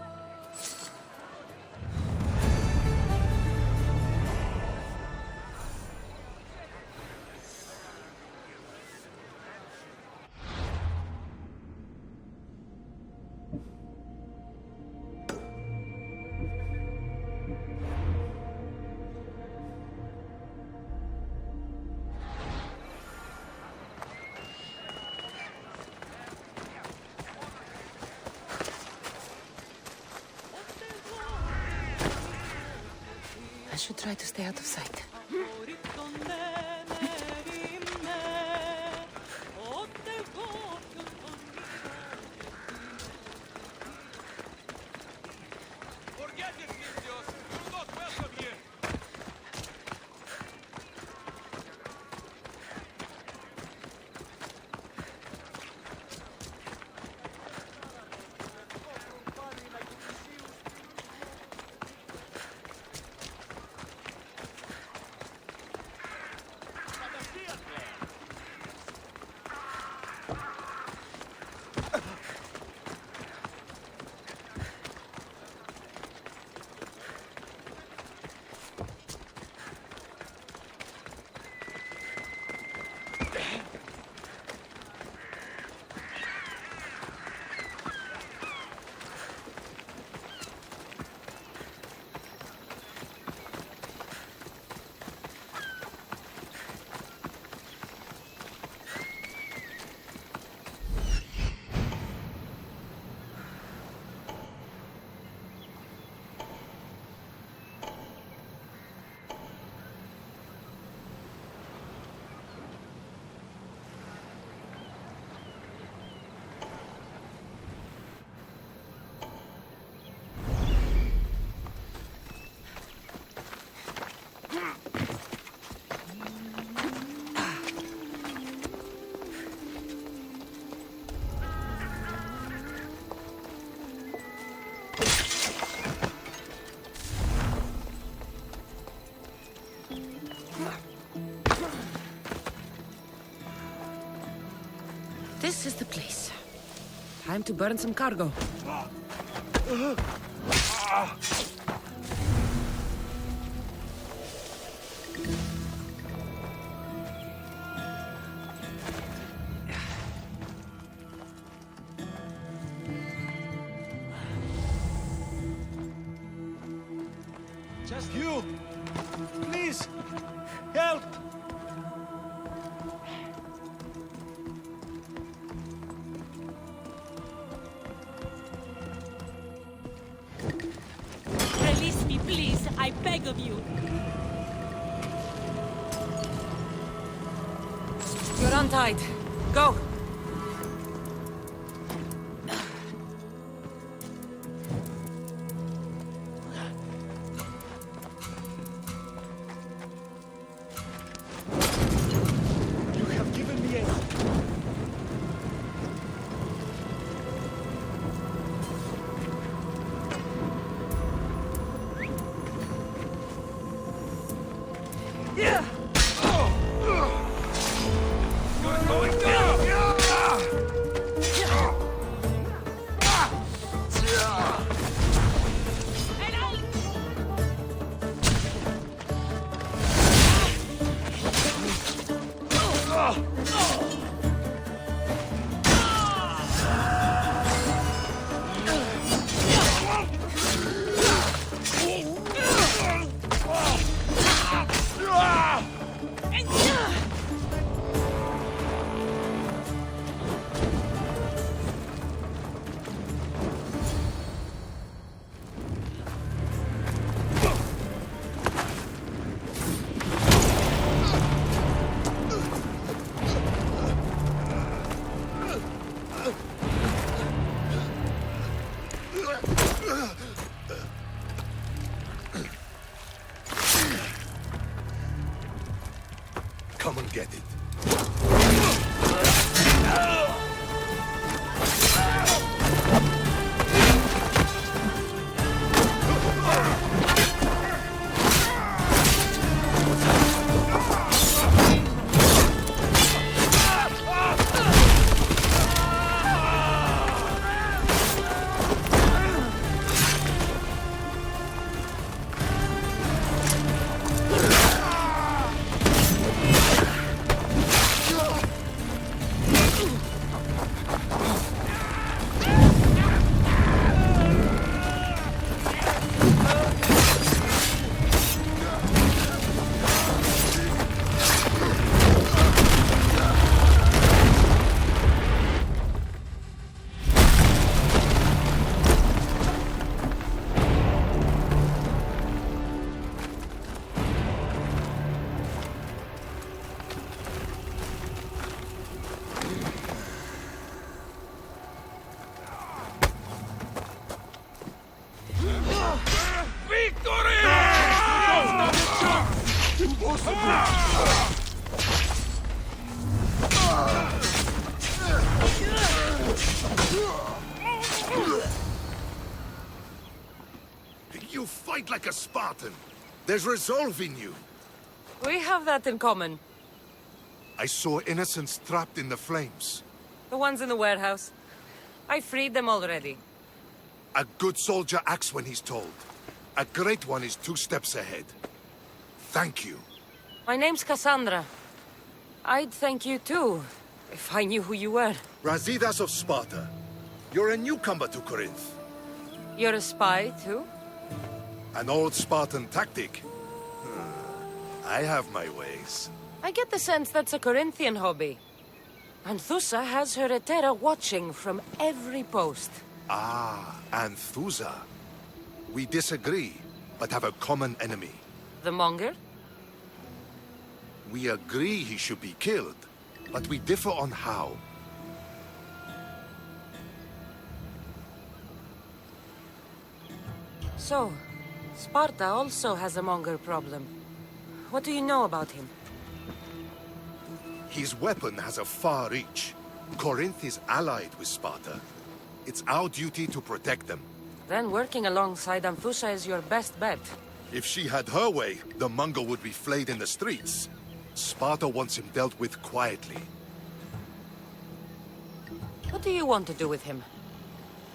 I should try to stay out of sight. Forget it, Indios! You're not welcome here! This is the place. Time to burn some cargo. Just you! Please! Help! Release me, please. I beg of you. You're untied. Go! You have given me a... Yeah! You're going down! Ah! come and get it. You fight like a Spartan. There's resolve in you. We have that in common. I saw innocents trapped in the flames. The ones in the warehouse. I freed them already. A good soldier acts when he's told. A great one is 2 steps ahead. Thank you. My name's Cassandra. I'd thank you too, if I knew who you were. Razidas of Sparta. You're a newcomer to Corinth. You're a spy too? An old Spartan tactic. I have my ways. I get the sense that's a Corinthian hobby. Anthusa has her Etera watching from every post. Ah, Anthusa. We disagree, but have a common enemy. The Monger? We agree he should be killed, but we differ on how. So, Sparta also has a Monger problem. What do you know about him? His weapon has a far reach. Corinth is allied with Sparta. It's our duty to protect them. Then working alongside Anthusa is your best bet. If she had her way, the Monger would be flayed in the streets. Sparta wants him dealt with quietly. What do you want to do with him?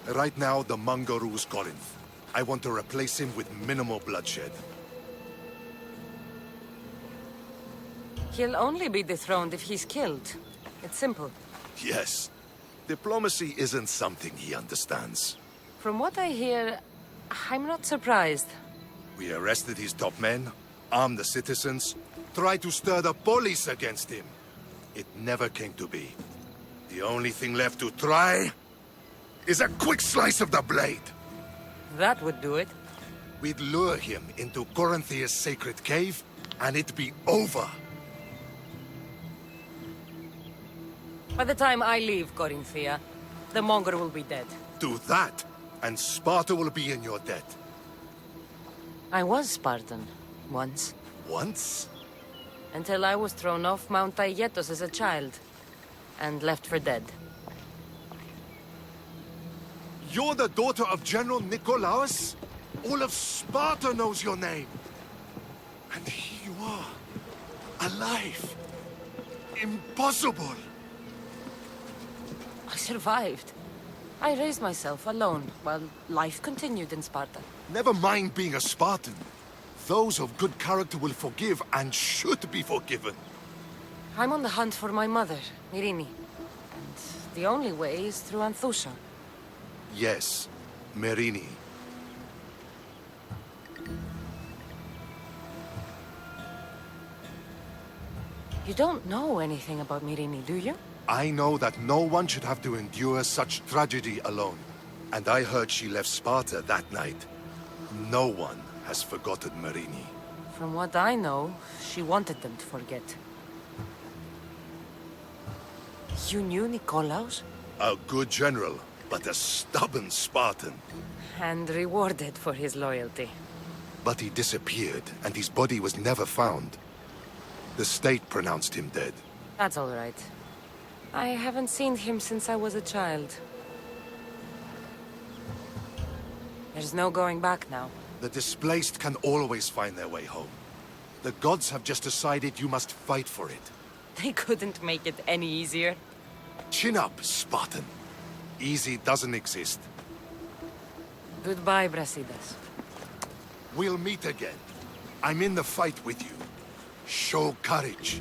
Right now, the Monger rules Corinth. I want to replace him with minimal bloodshed. He'll only be dethroned if he's killed. It's simple. Yes. Diplomacy isn't something he understands. From what I hear, I'm not surprised. We arrested his top men, armed the citizens, tried to stir the police against him. It never came to be. The only thing left to try is a quick slice of the blade. That would do it. We'd lure him into Corinthia's sacred cave, and it'd be over. By the time I leave Corinthia, the Monger will be dead. Do that, and Sparta will be in your debt. I was Spartan, once. Once? Until I was thrown off Mount Aietos as a child, and left for dead. You're the daughter of General Nikolaos? All of Sparta knows your name. And here you are, alive. Impossible. I survived. I raised myself alone, while life continued in Sparta. Never mind being a Spartan. Those of good character will forgive and should be forgiven. I'm on the hunt for my mother, Myrini. And the only way is through Anthusa. Yes, Myrini. You don't know anything about Myrini, do you? I know that no one should have to endure such tragedy alone. And I heard she left Sparta that night. No one has forgotten Myrini. From what I know, she wanted them to forget. You knew Nikolaos? A good general, but a stubborn Spartan. And rewarded for his loyalty. But he disappeared, and his body was never found. The state pronounced him dead. That's all right. I haven't seen him since I was a child. There's no going back now. The displaced can always find their way home. The gods have just decided you must fight for it. They couldn't make it any easier. Chin up, Spartan. Easy doesn't exist. Goodbye, Brasidas. We'll meet again. I'm in the fight with you. Show courage.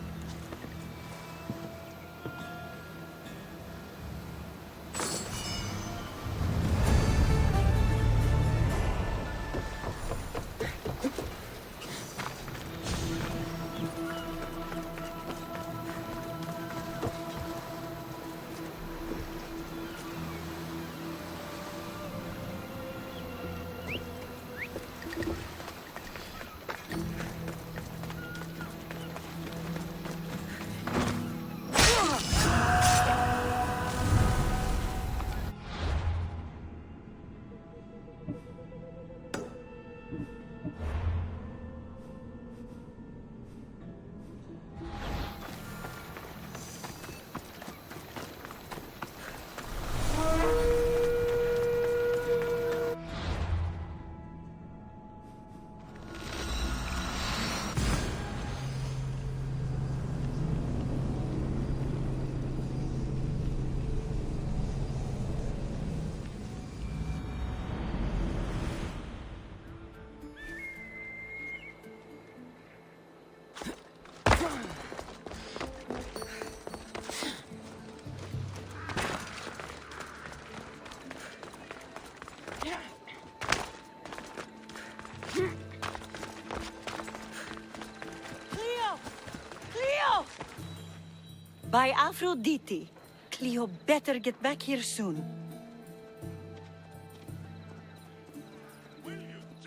By Aphrodite, Cleo better get back here soon.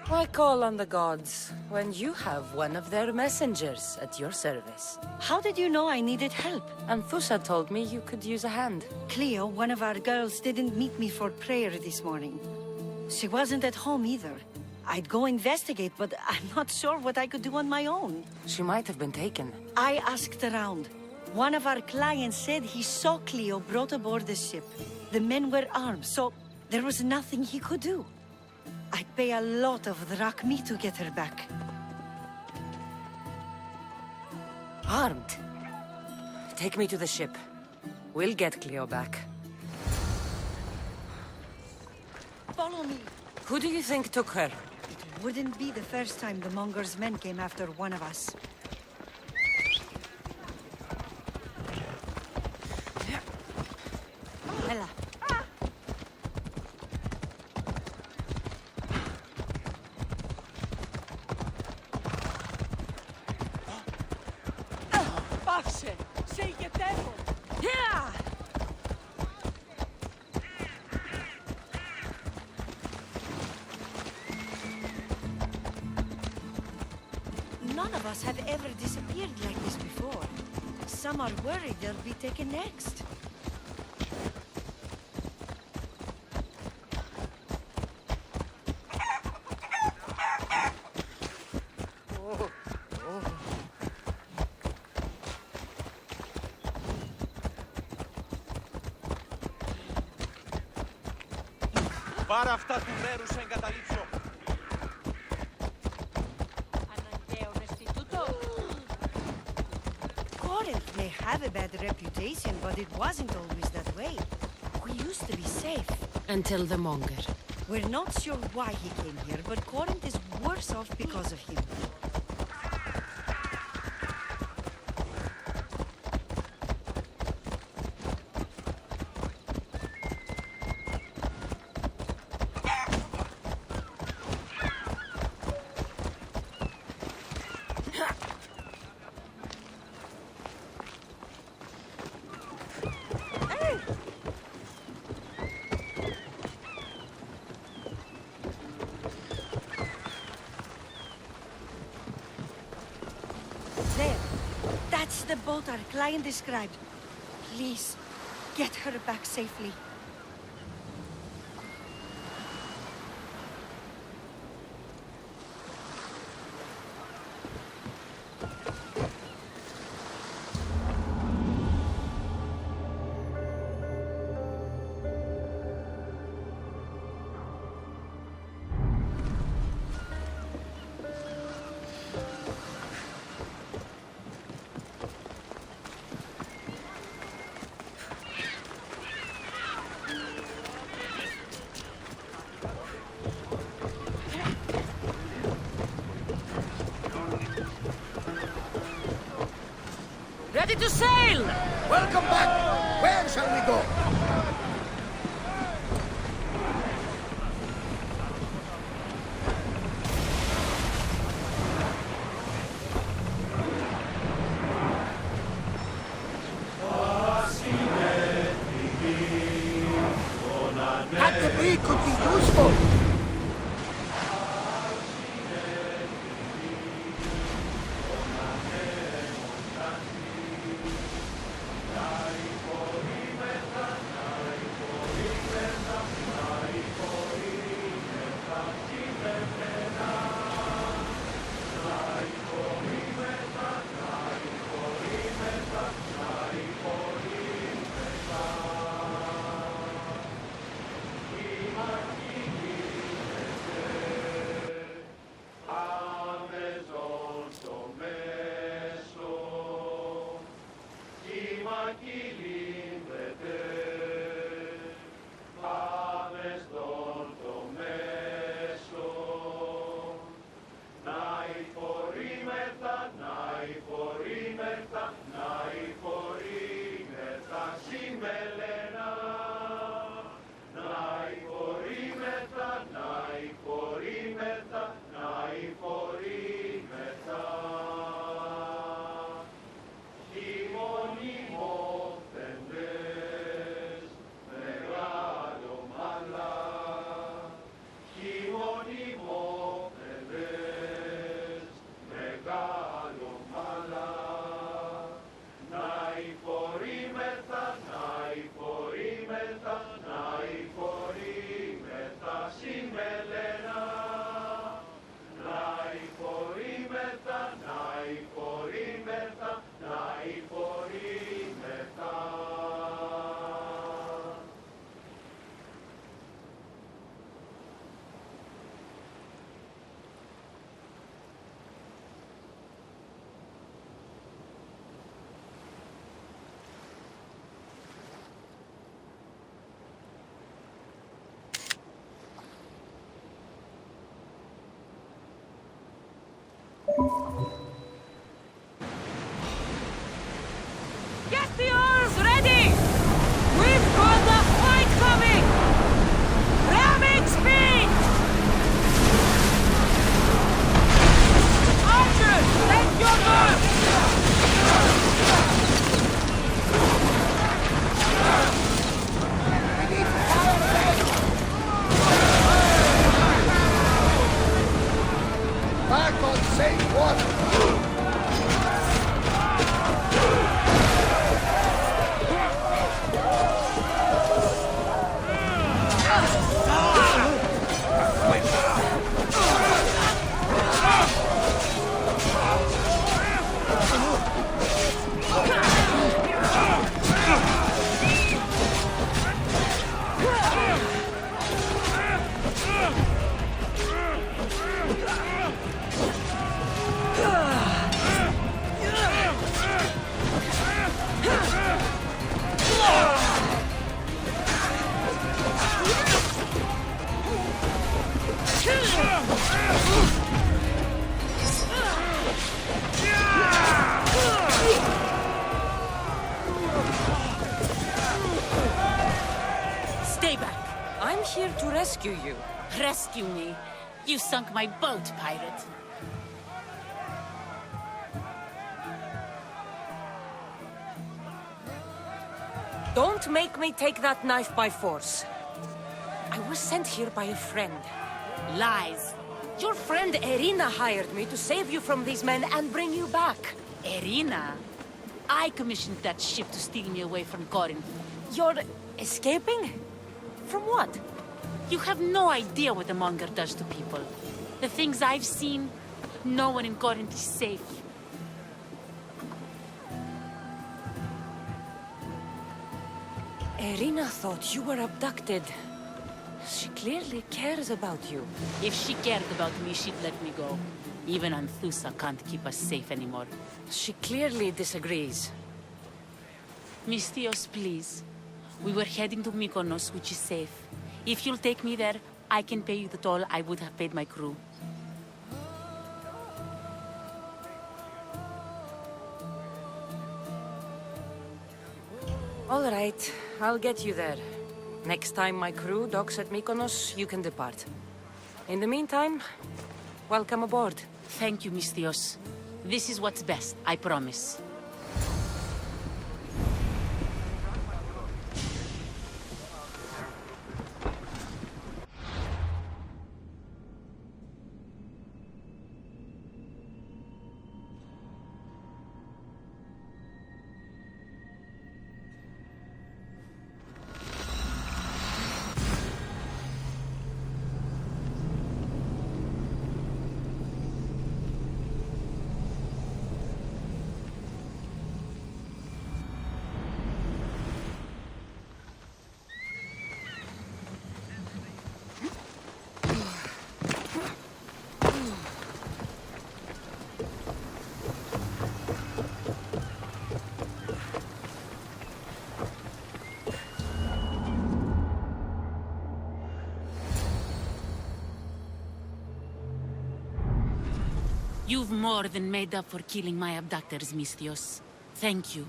Why call on the gods when you have one of their messengers at your service? How did you know I needed help? Anthusa told me you could use a hand. Cleo, one of our girls, didn't meet me for prayer this morning. She wasn't at home either. I'd go investigate, but I'm not sure what I could do on my own. She might have been taken. I asked around. One of our clients said he saw Cleo brought aboard the ship. The men were armed, so there was nothing he could do. I'd pay a lot of drachmi to get her back. Armed? Take me to the ship. We'll get Cleo back. Follow me. Who do you think took her? It wouldn't be the first time the Monger's men came after one of us. Ella. Πάψε! Σε ηγετεύω! Yeah! None of us have ever disappeared like this before. Some are worried they'll be taken next. Πάρε αυτά του μέρους σε εγκαταλείψω. Corinth may have a bad reputation, but it wasn't always that way. We used to be safe. Until the Monger. We're not sure why he came here, but Corinth is worse off because of him. There. That's the boat our client described. Please, get her back safely. Ready to sail! Welcome back! Where shall we go? That debris could be useful. Get the oars ready! We've got the fight coming! Ramming speed! Archers, take your turn! Back on safe water! Stay back. I'm here to rescue you. Rescue me. You sunk my boat, pirate. Don't make me take that knife by force. I was sent here by a friend. Lies. Your friend Irina hired me to save you from these men and bring you back. Irina? I commissioned that ship to steal me away from Corinth. You're escaping? From what? You have no idea what the Monger does to people. The things I've seen, no one in Corinth is safe. Irina thought you were abducted. She clearly cares about you. If she cared about me, she'd let me go. Even Anthusa can't keep us safe anymore. She clearly disagrees. Mystios, please. We were heading to Mykonos, which is safe. If you'll take me there, I can pay you the toll I would have paid my crew. All right, I'll get you there. Next time my crew docks at Mykonos, you can depart. In the meantime, welcome aboard. Thank you, Misthios. This is what's best, I promise. You've more than made up for killing my abductors, Misthios. Thank you.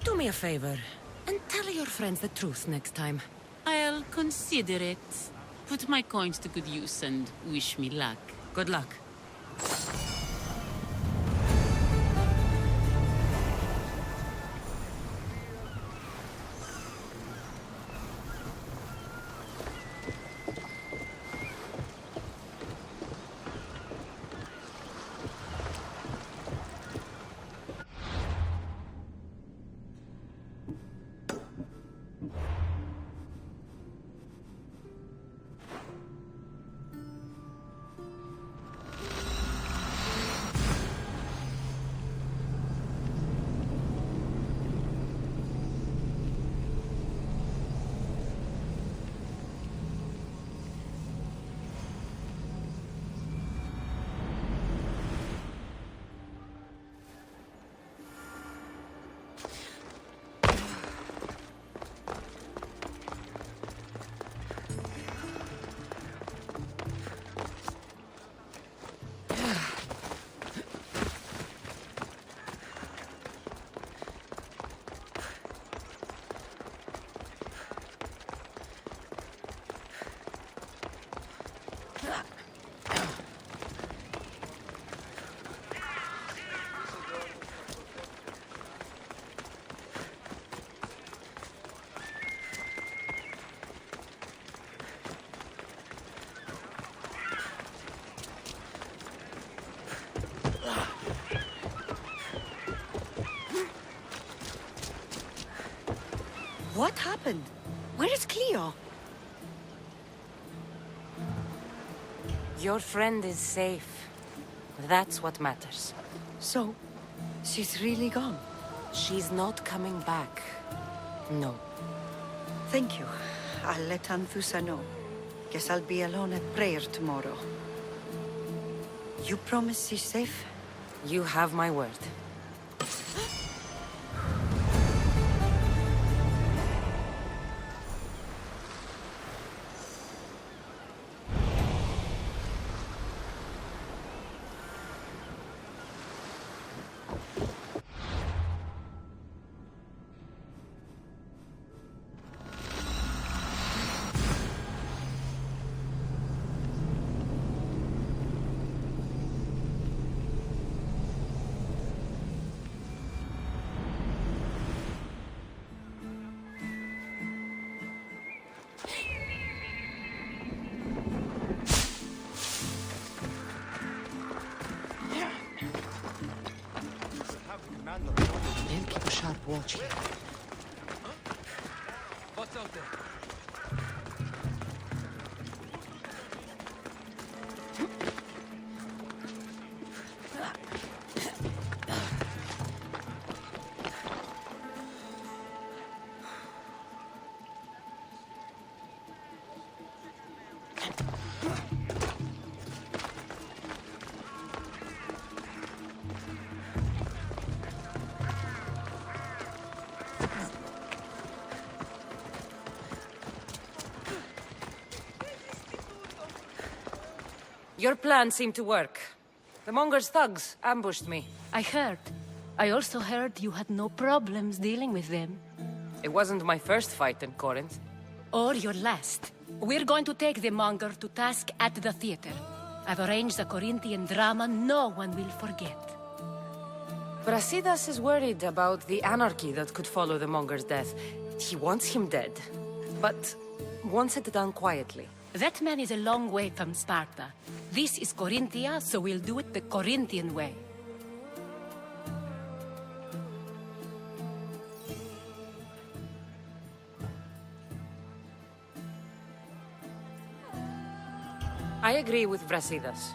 Do me a favor, and tell your friends the truth next time. I'll consider it. Put my coins to good use and wish me luck. Good luck. What happened? Where is Cleo? Your friend is safe. That's what matters. So, she's really gone? She's not coming back. No. Thank you. I'll let Anthusa know. Guess I'll be alone at prayer tomorrow. You promise she's safe? You have my word. They'll keep a sharp watch here. What's out there? Your plan seemed to work. The Monger's thugs ambushed me. I heard. I also heard you had no problems dealing with them. It wasn't my first fight in Corinth. Or your last. We're going to take the Monger to task at the theater. I've arranged a Corinthian drama no one will forget. Brasidas is worried about the anarchy that could follow the Monger's death. He wants him dead, but wants it done quietly. That man is a long way from Sparta. This is Corinthia, so we'll do it the Corinthian way. I agree with Brasidas.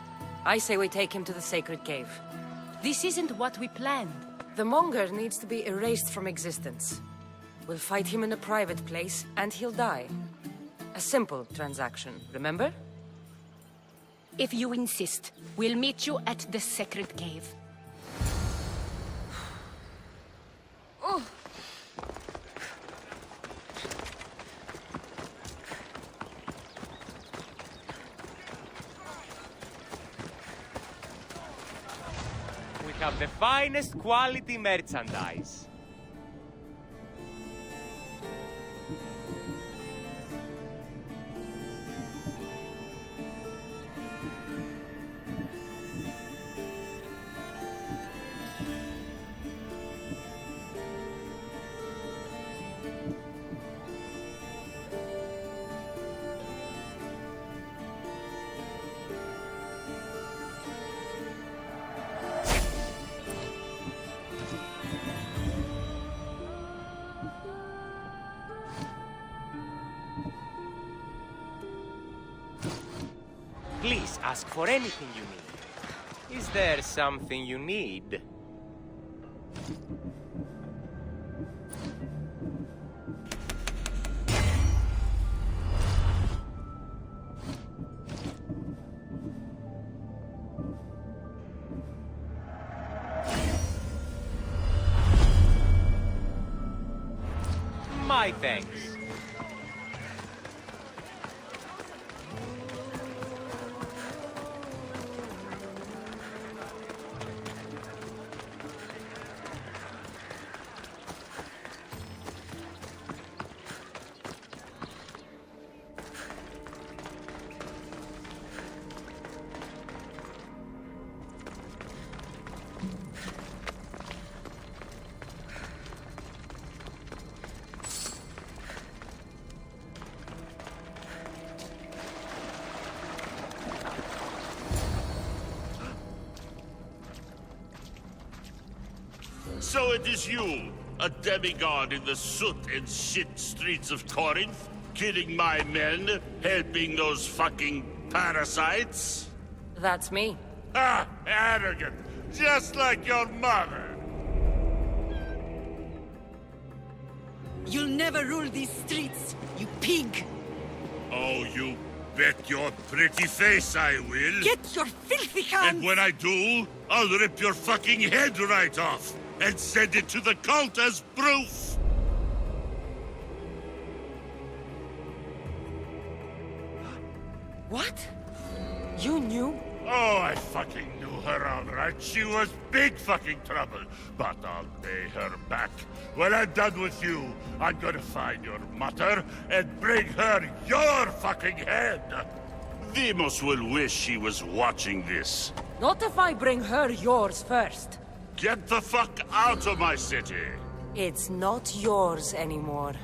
I say we take him to the sacred cave. This isn't what we planned. The Monger needs to be erased from existence. We'll fight him in a private place, and he'll die. A simple transaction, remember? If you insist, we'll meet you at the sacred cave. Oh. We have the finest quality merchandise. Please ask for anything you need. Is there something you need? My thanks. So it is you, a demigod in the soot and shit streets of Corinth, killing my men, helping those fucking parasites? That's me. Ah, arrogant, just like your mother. You'll never rule these streets, you pig! Oh, you bet your pretty face I will. Get your filthy hands! And when I do, I'll rip your fucking head right off and send it to the cult as proof. What? You knew? Oh, I fucking knew her all right. She was big fucking trouble. But I'll pay her back. When I'm done with you, I'm gonna find your mother and bring her your fucking head. Demos will wish she was watching this. Not if I bring her yours first. Get the fuck out of my city. It's not yours anymore.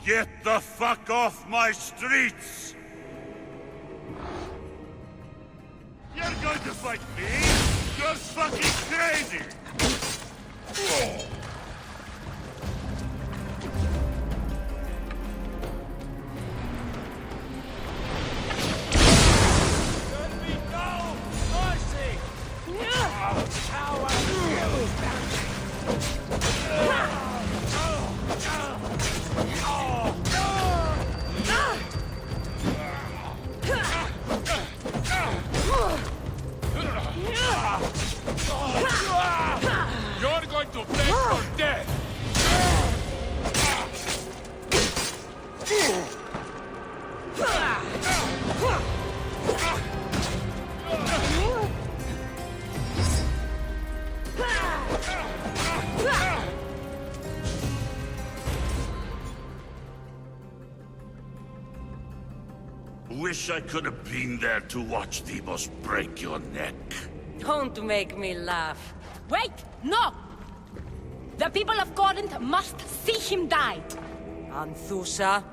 Get the fuck off my streets. You're going to fight me? You're fucking crazy! Let me go! Mercy! How are You're going to beg for wish I could have been there to watch Demos break your neck. Don't make me laugh. Wait! No! The people of Corinth must see him die. Anthusa.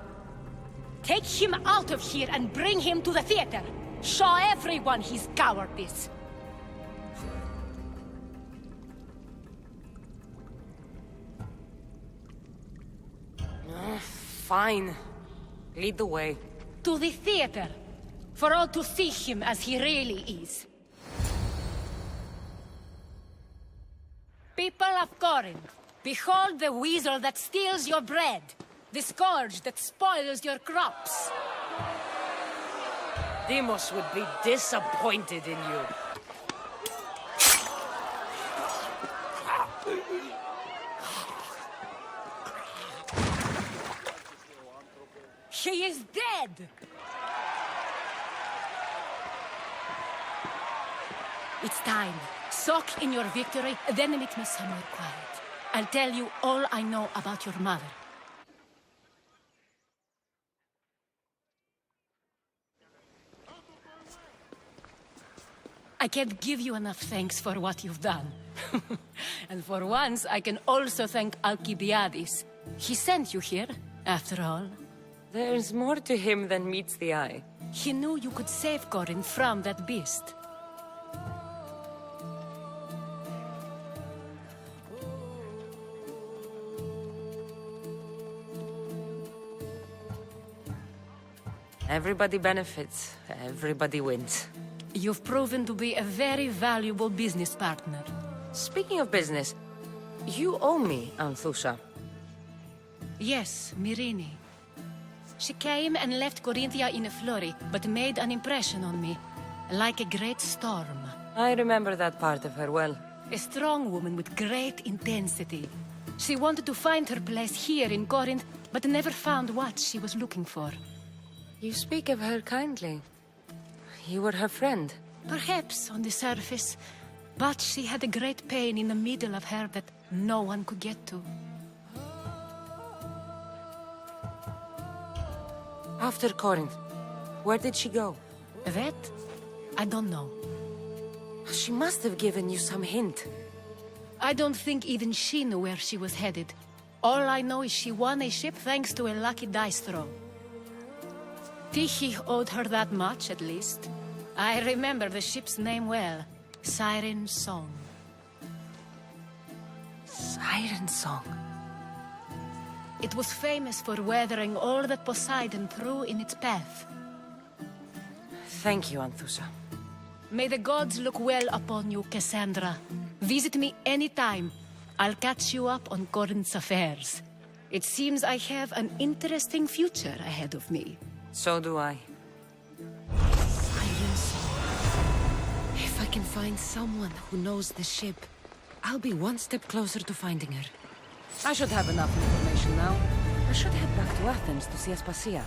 Take him out of here and bring him to the theater. Show everyone his cowardice. Fine. Lead the way. To the theater. For all to see him as he really is. People of Corinth, behold the weasel that steals your bread. The scourge that spoils your crops. Demos would be disappointed in you. He is dead! It's time. Soak in your victory, then meet me somewhere quiet. I'll tell you all I know about your mother. I can't give you enough thanks for what you've done. And for once, I can also thank Alcibiades. He sent you here, after all. There's more to him than meets the eye. He knew you could save Corinth from that beast. Everybody benefits, everybody wins. You've proven to be a very valuable business partner. Speaking of business, you owe me, Anthusa. Yes, Myrine. She came and left Corinthia in a flurry, but made an impression on me, like a great storm. I remember that part of her well. A strong woman with great intensity. She wanted to find her place here in Corinth, but never found what she was looking for. You speak of her kindly. You were her friend. Perhaps on the surface, but she had a great pain in the middle of her that no one could get to. After Corinth, where did she go? That? I don't know. She must have given you some hint. I don't think even she knew where she was headed. All I know is she won a ship thanks to a lucky dice throw. Tyche owed her that much, at least. I remember the ship's name well. Siren Song. Siren Song? It was famous for weathering all that Poseidon threw in its path. Thank you, Anthusa. May the gods look well upon you, Cassandra. Visit me anytime. I'll catch you up on Corinth's affairs. It seems I have an interesting future ahead of me. So do I. Siren Song. If I can find someone who knows the ship, I'll be one step closer to finding her. I should have enough information now. I should head back to Athens to see Aspasia.